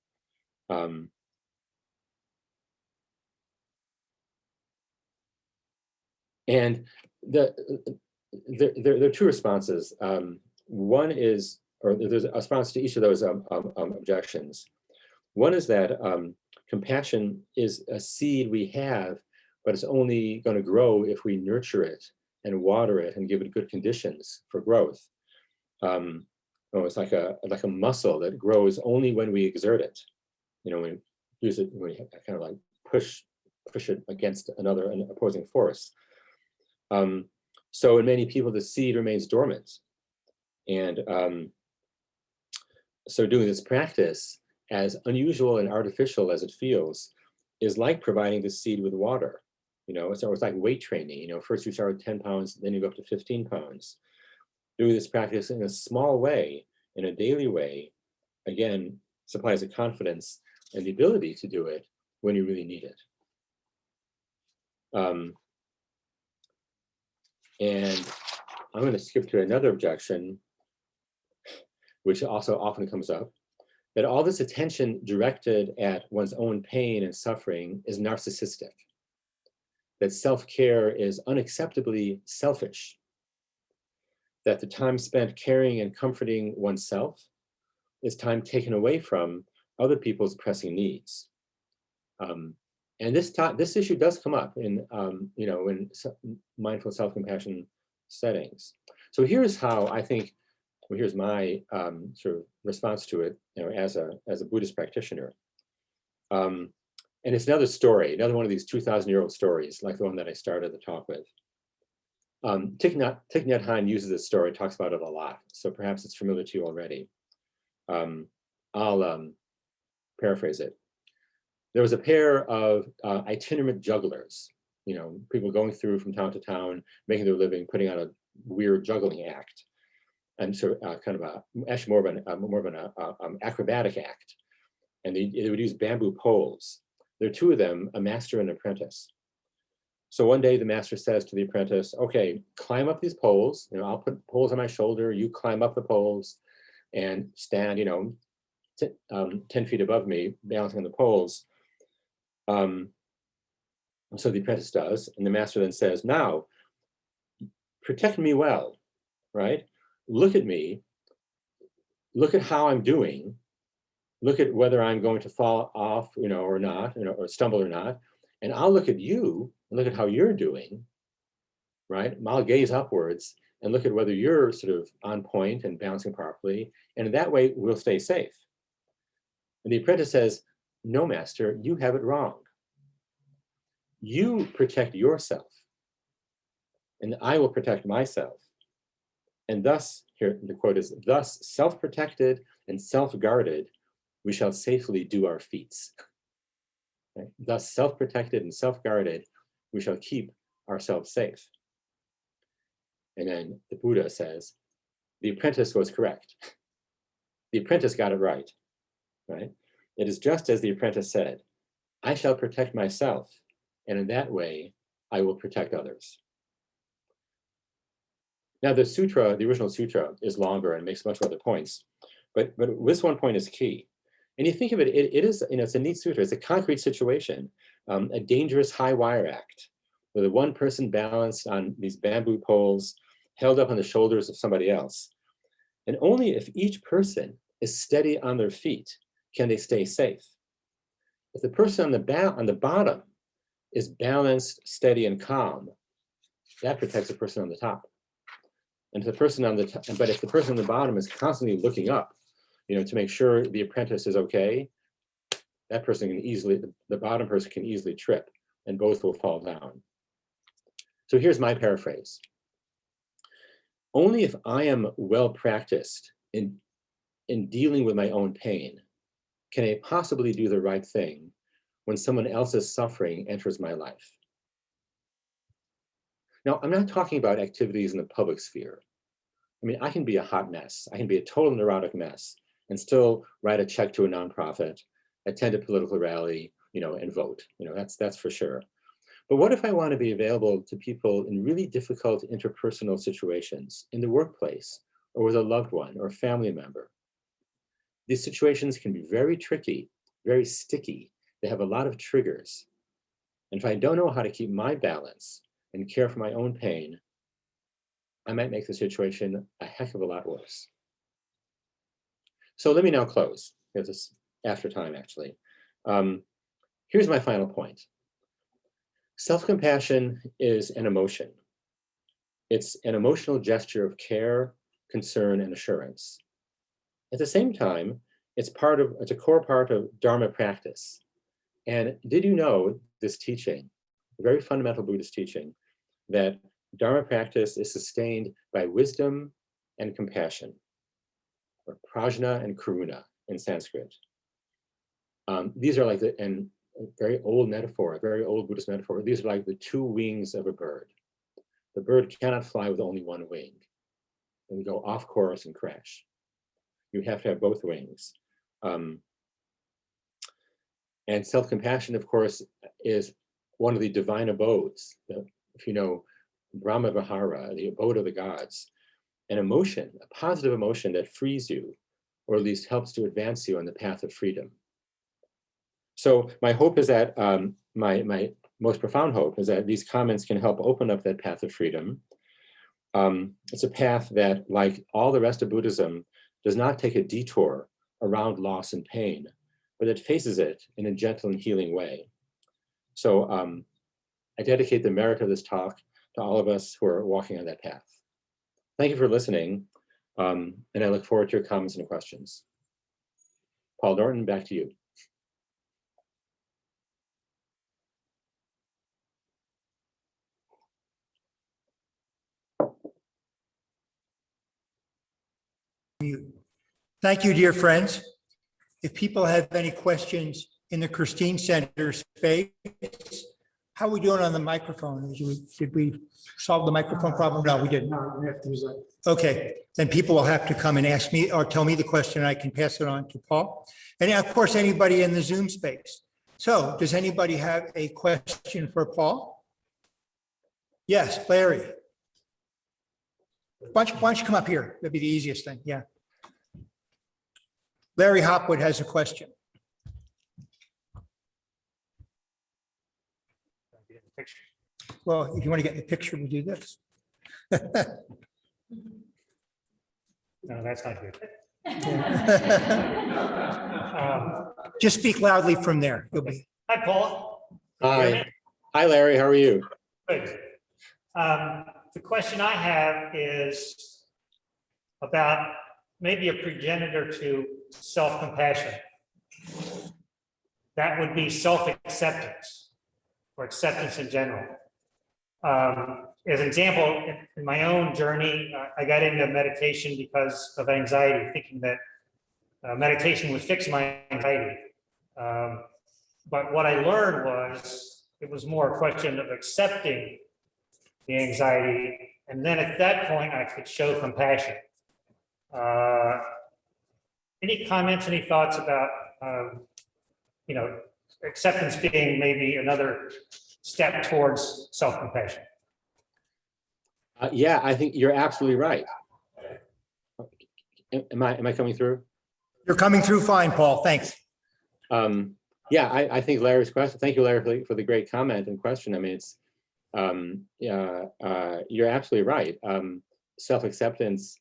Um, and there are two responses. One is, or there's a response to each of those objections. One is that compassion is a seed we have, but it's only going to grow if we nurture it and water it and give it good conditions for growth. It's like a muscle that grows only when we exert it. When we use it, when we kind of like push it against an opposing force. So in many people, the seed remains dormant. And so doing this practice, as unusual and artificial as it feels, is like providing the seed with water. It's like weight training. First you start with 10 pounds, then you go up to 15 pounds. Doing this practice in a small way, in a daily way, again, supplies the confidence and the ability to do it when you really need it. And I'm going to skip to another objection, which also often comes up, that all this attention directed at one's own pain and suffering is narcissistic, that self-care is unacceptably selfish, that the time spent caring and comforting oneself is time taken away from other people's pressing needs. And this issue does come up in in mindful self-compassion settings. So here's how I think. Well, here's my sort of response to it, as a Buddhist practitioner. And it's another story, another one of these 2,000-year-old stories, like the one that I started the talk with. Thich Nhat Hanh uses this story, talks about it a lot, so perhaps it's familiar to you already. I'll paraphrase it. There was a pair of itinerant jugglers, people going through from town to town, making their living, putting on a weird juggling act, and sort of kind of actually more of an acrobatic act. And they would use bamboo poles. There are two of them, a master and an apprentice. So one day the master says to the apprentice, okay, climb up these poles. I'll put poles on my shoulder. You climb up the poles and stand, 10 feet above me, balancing on the poles. So the apprentice does, and the master then says, now, protect me well, right? Look at me, look at how I'm doing, look at whether I'm going to fall off, or not, or stumble or not, and I'll look at you and look at how you're doing, right? I'll gaze upwards and look at whether you're sort of on point and bouncing properly, and in that way, we'll stay safe. And the apprentice says, no, master, you have it wrong. You protect yourself, and I will protect myself. And thus, here the quote is, thus self-protected and self-guarded, we shall safely do our feats. Right? Thus self-protected and self-guarded, we shall keep ourselves safe. And then the Buddha says, the apprentice was correct. The apprentice got it right, right? It is just as the apprentice said, I shall protect myself, and in that way, I will protect others. Now the sutra, the original sutra, is longer and makes a bunch of other points, but this one point is key. And you think of it, it is, it's a neat sutra. It's a concrete situation, a dangerous high wire act, with one person balanced on these bamboo poles, held up on the shoulders of somebody else. And only if each person is steady on their feet can they stay safe. If the person on the bottom is balanced, steady, and calm, that protects the person on the top. And if the person on the top, but if the person on the bottom is constantly looking up, to make sure the apprentice is okay, that person can easily, the bottom person can easily trip, and both will fall down. So here's my paraphrase. Only if I am well practiced in dealing with my own pain can I possibly do the right thing when someone else's suffering enters my life. Now, I'm not talking about activities in the public sphere. I mean, I can be a hot mess. I can be a total neurotic mess and still write a check to a nonprofit, attend a political rally, and vote. That's for sure. But what if I want to be available to people in really difficult interpersonal situations, in the workplace, or with a loved one or family member? These situations can be very tricky, very sticky. They have a lot of triggers. And if I don't know how to keep my balance and care for my own pain, I might make the situation a heck of a lot worse. So let me now close, because it's after time, actually. Here's my final point. Self-compassion is an emotion. It's an emotional gesture of care, concern, and assurance. At the same time, it's a core part of Dharma practice. And did you know this teaching, a very fundamental Buddhist teaching, that Dharma practice is sustained by wisdom and compassion, or prajna and karuna in Sanskrit. These are like and a very old metaphor, a very old Buddhist metaphor. These are like the two wings of a bird. The bird cannot fly with only one wing and go off course and crash. You have to have both wings. And self-compassion, of course, is one of the divine abodes. If you know Brahma Vihara, the abode of the gods, an emotion, a positive emotion that frees you, or at least helps to advance you on the path of freedom. So my hope is that, my most profound hope is that these comments can help open up that path of freedom. It's a path that, like all the rest of Buddhism, does not take a detour around loss and pain, but it faces it in a gentle and healing way. So I dedicate the merit of this talk to all of us who are walking on that path. Thank you for listening, and I look forward to your comments and questions. Paul Norton, back to you. Thank you, dear friends. If people have any questions in the Christine Center space, how are we doing on the microphone? Did we solve the microphone problem? No, we didn't. No, we have to use that. Okay, then people will have to come and ask me or tell me the question. I can pass it on to Paul. And of course, anybody in the Zoom space. So does anybody have a question for Paul? Yes, Larry. Why don't you come up here? That'd be the easiest thing, yeah. Larry Hopwood has a question. Well, if you want to get in the picture, we'll do this. No, that's not good. Just speak loudly from there. You'll be. Hi, Paul. Hi. Hi, Larry. How are you? Good. The question I have is about maybe a progenitor to self-compassion. That would be self-acceptance or acceptance in general. As an example, in my own journey, I got into meditation because of anxiety, thinking that meditation would fix my anxiety. But what I learned was it was more a question of accepting the anxiety. And then at that point, I could show compassion. Any comments, any thoughts about, acceptance being maybe another step towards self-compassion? Yeah, I think you're absolutely right. Am I coming through? You're coming through fine, Paul. Thanks. Yeah, I think Larry's question. Thank you, Larry, for the great comment and question. I mean, it's you're absolutely right. Self-acceptance,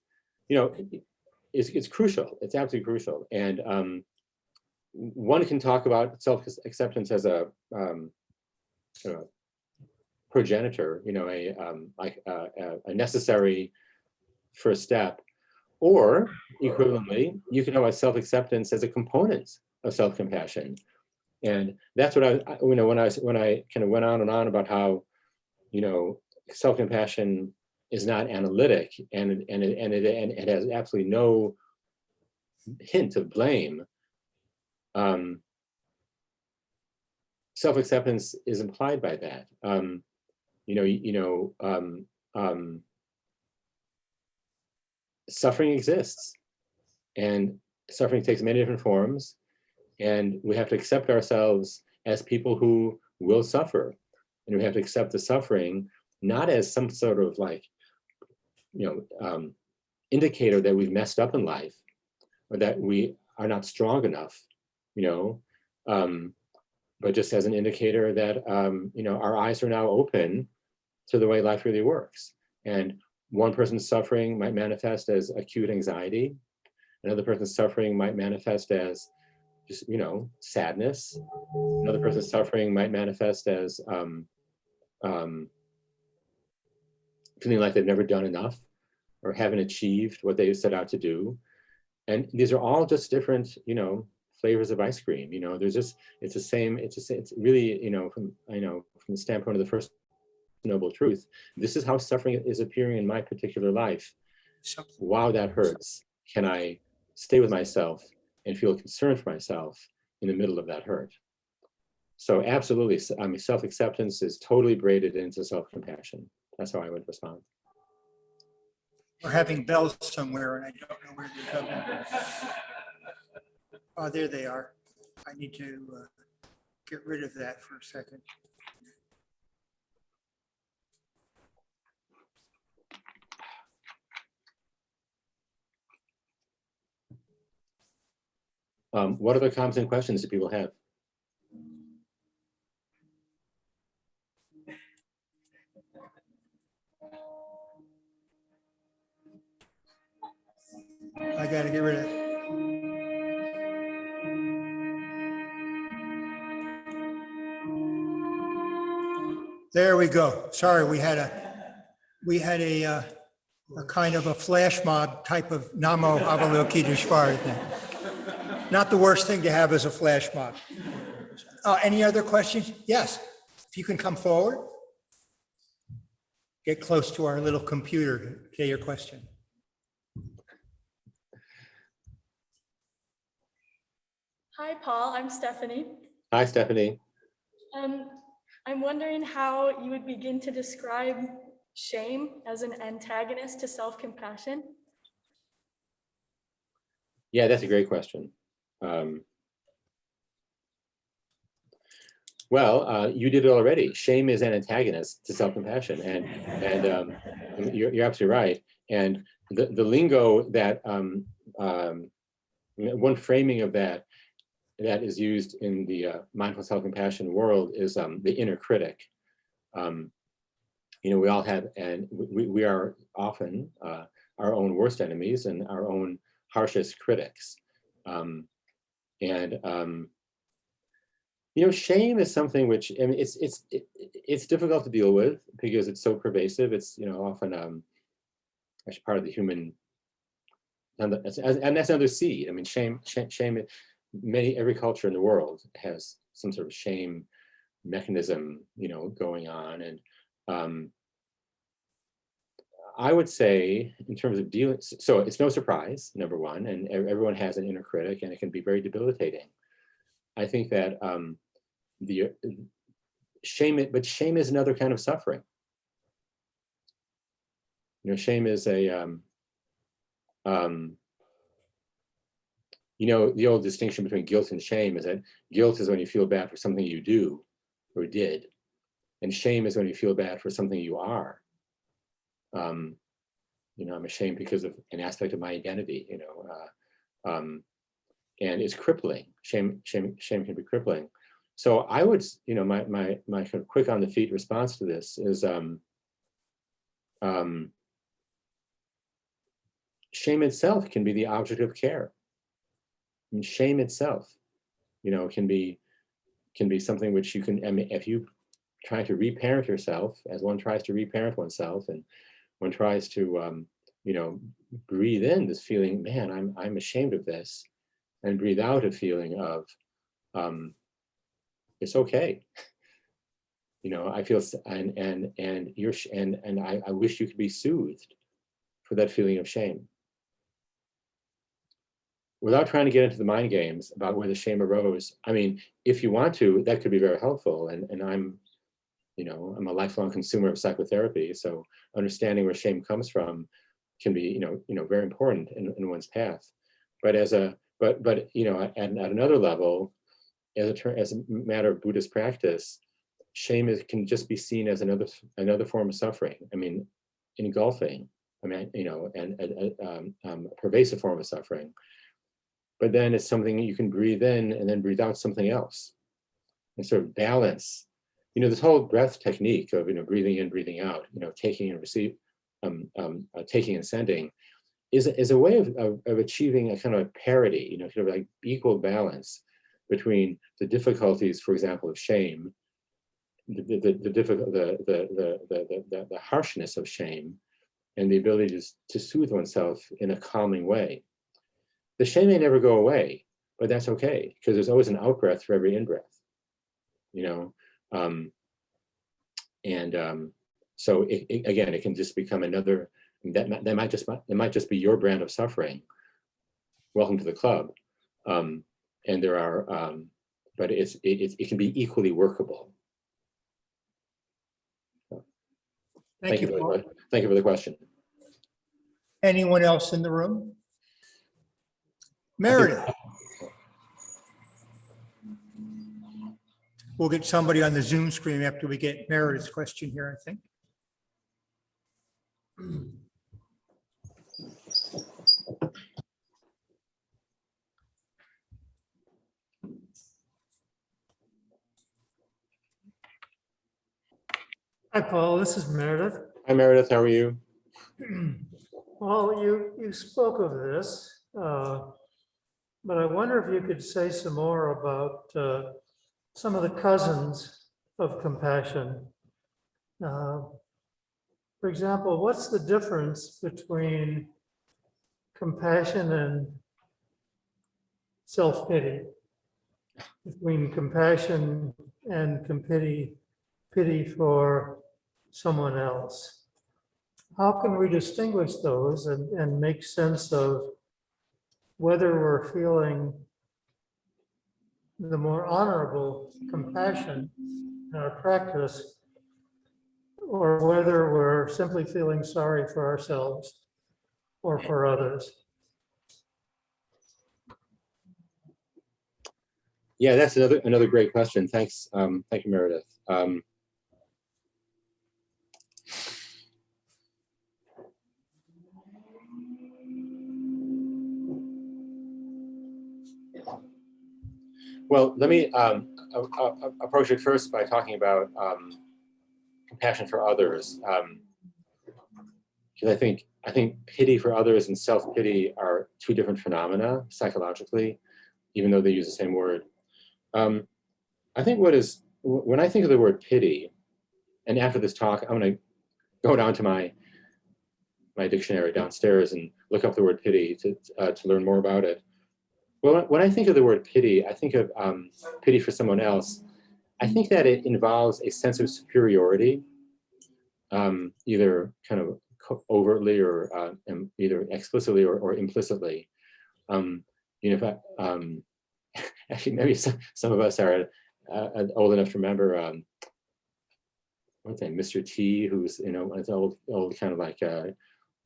it's crucial. It's absolutely crucial. And one can talk about self-acceptance as a progenitor, a necessary first step, or equivalently, you can know about self-acceptance as a component of self-compassion. And that's what when I kind of went on and on about how, self-compassion is not analytic and it has absolutely no hint of blame. Self-acceptance is implied by that. Suffering exists, and suffering takes many different forms, and we have to accept ourselves as people who will suffer. And we have to accept the suffering, not as some sort of like, indicator that we've messed up in life, or that we are not strong enough, but just as an indicator that, our eyes are now open to the way life really works. And one person's suffering might manifest as acute anxiety. Another person's suffering might manifest as just, sadness. Another person's suffering might manifest as feeling like they've never done enough or haven't achieved what they set out to do. And these are all just different, flavors of ice cream. It's really, from the standpoint of the first noble truth, this is how suffering is appearing in my particular life. Wow, that hurts. Can I stay with myself and feel concern for myself in the middle of that hurt? So absolutely, self-acceptance is totally braided into self-compassion. That's how I would respond. We're having bells somewhere and I don't know where they're coming. Oh, there they are. I need to get rid of that for a second. What other comments and questions do people have? I got to get rid of it. There we go. Sorry, we had a kind of a flash mob type of Namo Avalokiteshvara thing. Not the worst thing to have as a flash mob. Any other questions? Yes, if you can come forward. Get close to our little computer to get your question. Hi, Paul. I'm Stephanie. Hi, Stephanie. I'm wondering how you would begin to describe shame as an antagonist to self-compassion. Yeah, that's a great question. Well, you did it already. Shame is an antagonist to self-compassion, and you're absolutely right. And the lingo that one framing of that is used in the mindful self-compassion world is the inner critic. We all have, and we are often our own worst enemies and our own harshest critics. Shame is something which, I mean, it's difficult to deal with because it's so pervasive. It's often actually part of the human, and that's another seed. I mean, shame. Every culture in the world has some sort of shame mechanism, going on. And I would say, in terms of dealing, so it's no surprise, number one, and everyone has an inner critic, and it can be very debilitating. I think that the shame, but shame is another kind of suffering. Shame is a the old distinction between guilt and shame is that guilt is when you feel bad for something you do or did, and shame is when you feel bad for something you are. I'm ashamed because of an aspect of my identity, and it's crippling. Shame can be crippling. So I would, my kind of quick on the feet response to this is shame itself can be the object of care. I mean, shame itself, can be something which you can, I mean, if you try to reparent yourself, as one tries to reparent oneself, and one tries to, breathe in this feeling, man, I'm ashamed of this, and breathe out a feeling of, it's okay. I feel, and you're, and I wish you could be soothed for that feeling of shame. Without trying to get into the mind games about where the shame arose, I mean, if you want to, that could be very helpful. And I'm a lifelong consumer of psychotherapy, so understanding where shame comes from can be, very important in one's path. But at another level, as a matter of Buddhist practice, shame can just be seen as another form of suffering. I mean, engulfing. I mean, you know, and a pervasive form of suffering. But then it's something you can breathe in and then breathe out something else, and sort of balance. You know, this whole breath technique of, you know, breathing in, breathing out, you know, taking and taking and sending, is a way of achieving a kind of parity, you know, kind of like equal balance between the difficulties, for example, of shame, the harshness of shame, and the ability to soothe oneself in a calming way. The shame may never go away, but that's okay, because there's always an out-breath for every in-breath, you know? So again, it can just become another, that might just be your brand of suffering. Welcome to the club. And there are, but it can be equally workable. Thank you, Paul. Thank you for the question. Anyone else in the room? Meredith. We'll get somebody on the Zoom screen after we get Meredith's question here, I think. Hi, Paul. This is Meredith. Hi, Meredith. How are you? Well, you spoke of this, but I wonder if you could say some more about some of the cousins of compassion. For example, what's the difference between compassion and self-pity? Between compassion and pity for someone else? How can we distinguish those and make sense of whether we're feeling the more honorable compassion in our practice, or whether we're simply feeling sorry for ourselves or for others? Yeah, that's another great question. Thanks, thank you, Meredith. Well, let me approach it first by talking about compassion for others, because I think pity for others and self-pity are two different phenomena psychologically, even though they use the same word. I think when I think of the word pity, and after this talk, I'm going to go down to my dictionary downstairs and look up the word pity to learn more about it. Well, when I think of the word pity, I think of pity for someone else. I think that it involves a sense of superiority, either kind of overtly or either explicitly or implicitly. You know, actually, maybe some of us are old enough to remember what's his name, Mr. T, who's, you know, an old kind of like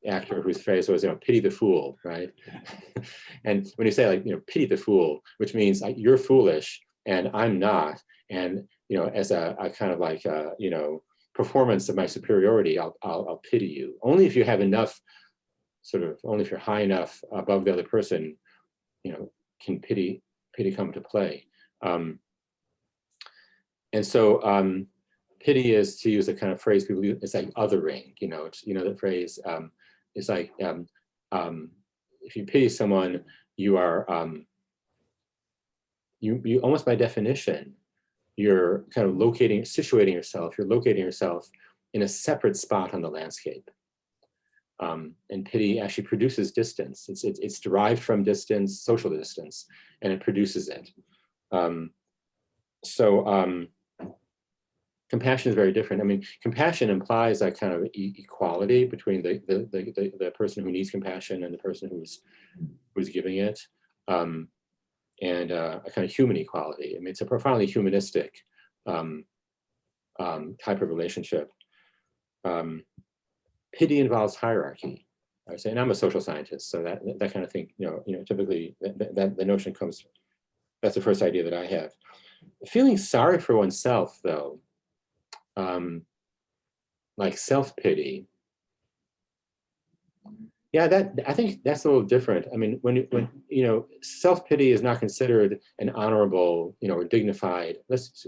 actor whose phrase was, you know, pity the fool, right? And when you say, like, you know, pity the fool, which means like, you're foolish and I'm not, and, you know, as a kind of like you know, performance of my superiority, I'll pity you. Only if you have enough, only if you're high enough above the other person, you know, can pity come to play. And so pity is, to use a kind of phrase people use, it's like othering, you know, it's, you know, the phrase, it's like, if you pity someone, you are, you almost by definition, you're kind of situating yourself, you're locating yourself in a separate spot on the landscape. And pity actually produces distance. It's derived from distance, social distance, and it produces it. Compassion is very different. I mean, compassion implies that kind of equality between the person who needs compassion and the person who's giving it, and a kind of human equality. I mean, it's a profoundly humanistic type of relationship. Pity involves hierarchy, I would say, and I'm a social scientist, so that kind of thing, you know, typically that the notion comes. That's the first idea that I have. Feeling sorry for oneself, though, like self-pity, yeah, I think that's a little different. I mean, when self-pity is not considered an honorable, or dignified.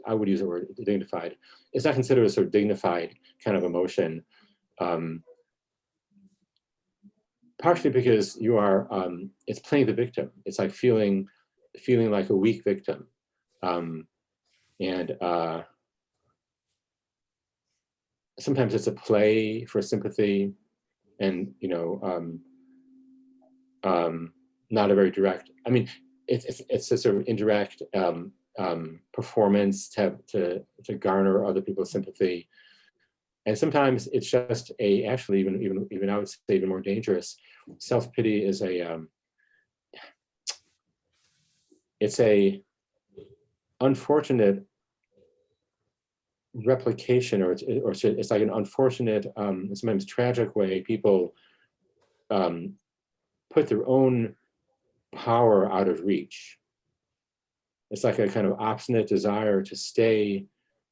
I would use the word dignified. It's not considered a sort of dignified kind of emotion. Partially because you are, it's playing the victim. It's like feeling like a weak victim, and sometimes it's a play for sympathy, and not a very direct. I mean, it's a sort of indirect performance to garner other people's sympathy, and sometimes it's just actually even I would say even more dangerous. Self-pity is it's a unfortunate replication, or it's like an unfortunate, sometimes tragic way people put their own power out of reach. It's like a kind of obstinate desire to stay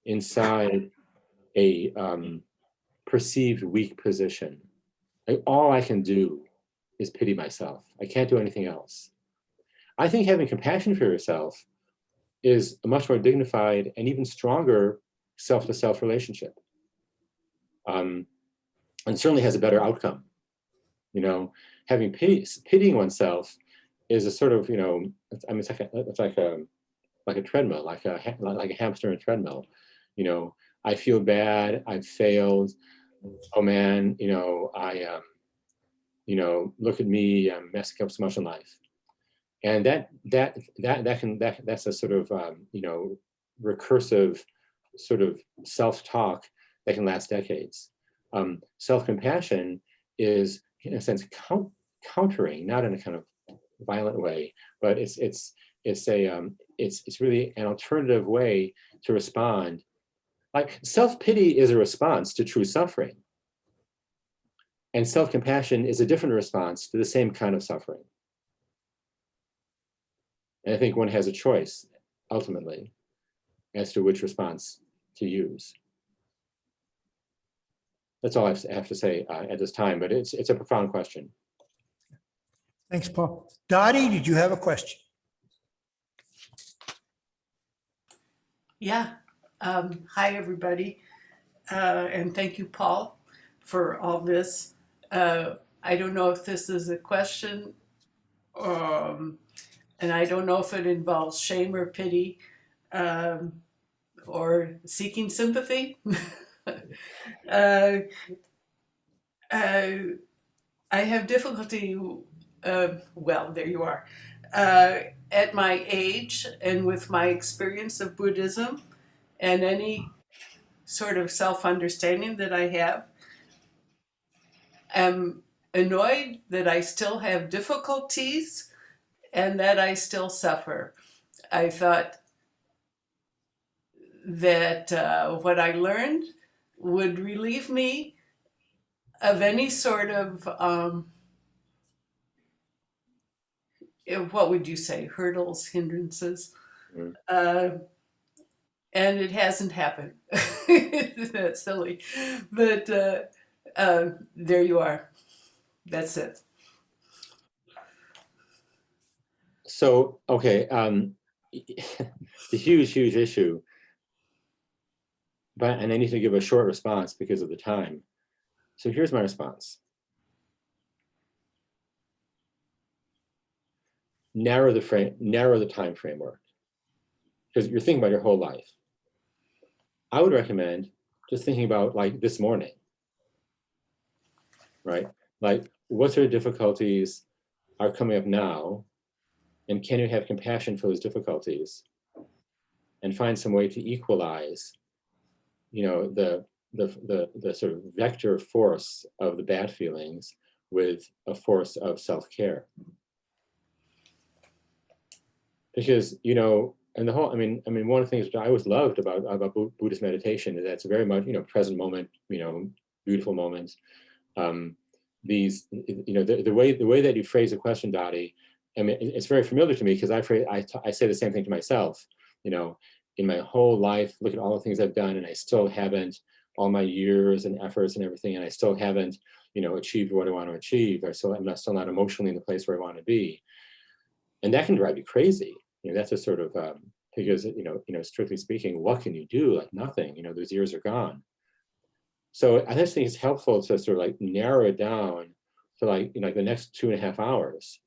inside a perceived weak position. Like, all I can do is pity myself. I can't do anything else. I think having compassion for yourself is a much more dignified and even stronger self-to-self relationship, and certainly has a better outcome. Having pitying oneself is a sort of, I mean, it's like a treadmill, like a hamster in a treadmill. I feel bad, I've failed. Oh man, look at me, I'm messing up so much in life. And that's a sort of recursive sort of self-talk that can last decades. Self-compassion is, in a sense, countering, not in a kind of violent way, but it's really an alternative way to respond. Like, self-pity is a response to true suffering, and self-compassion is a different response to the same kind of suffering. And I think one has a choice, ultimately, as to which response to use. That's all I have to say at this time, but it's a profound question. Thanks, Paul. Dottie, did you have a question? Yeah. Hi, everybody. And thank you, Paul, for all this. I don't know if this is a question, and I don't know if it involves shame or pity, or seeking sympathy. I have difficulty, well, there you are. At my age and with my experience of Buddhism and any sort of self-understanding that I have, I'm annoyed that I still have difficulties and that I still suffer. I thought that what I learned would relieve me of any sort of, what would you say, hurdles, hindrances. Mm. And it hasn't happened. That's silly. But there you are. That's it. So, okay, it's a huge issue, and I need to give a short response because of the time. So here's my response. Narrow the time framework, because you're thinking about your whole life. I would recommend just thinking about, like, this morning, right? Like, what sort of difficulties are coming up now, and can you have compassion for those difficulties and find some way to equalize, the sort of vector force of the bad feelings with a force of self-care. Because, and the whole, I mean, one of the things that I always loved about Buddhist meditation is that it's very much, present moment, beautiful moments. These, the way that you phrase the question, Dottie, I mean, it's very familiar to me, because I say the same thing to myself, in my whole life, look at all the things I've done, and I still haven't all my years and efforts and everything, and I still haven't, achieved what I want to achieve. I'm still not emotionally in the place where I want to be. And that can drive you crazy. That's a sort of, because, strictly speaking, what can you do? Like nothing, those years are gone. So I just think it's helpful to sort of like narrow it down to like, the next 2.5 hours,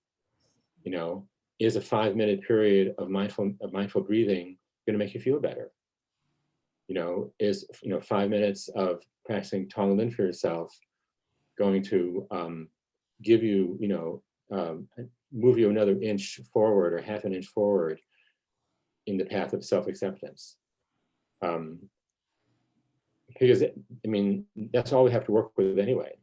is a 5-minute period of mindful breathing going to make you feel better? Is 5 minutes of practicing tongue in for yourself going to give you, move you another inch forward or half an inch forward in the path of self-acceptance? Because that's all we have to work with anyway.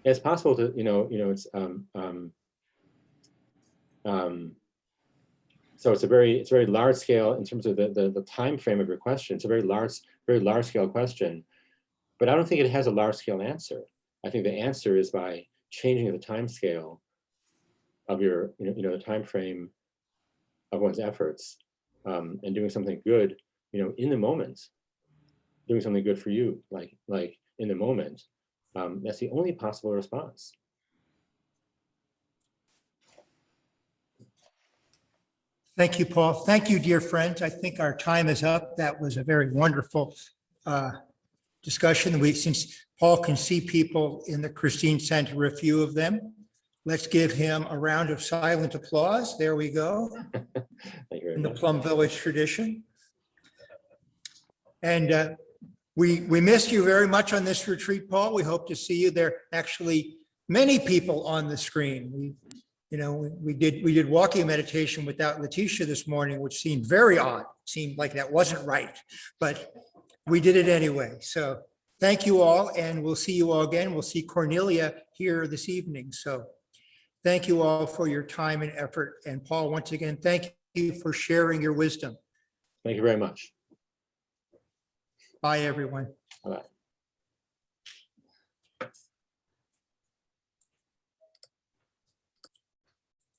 It's possible to, it's so it's very large scale in terms of the time frame of your question. It's a very large scale question, but I don't think it has a large scale answer. I think the answer is by changing the time scale of your, the time frame of one's efforts, and doing something good, in the moment, doing something good for you, like in the moment. That's the only possible response. Thank you, Paul. Thank you, dear friends. I think our time is up. That was a very wonderful discussion. Since Paul can see people in the Christine Center, a few of them, let's give him a round of silent applause. There we go. Thank you very In the much. Plum Village tradition. And we missed you very much on this retreat, Paul. We hope to see you there. Actually, many people on the screen. We did walking meditation without Letitia this morning, which seemed very odd. Seemed like that wasn't right, but we did it anyway. So thank you all, and we'll see you all again. We'll see Cornelia here this evening. So thank you all for your time and effort. And Paul, once again, thank you for sharing your wisdom. Thank you very much. Bye, everyone. Bye.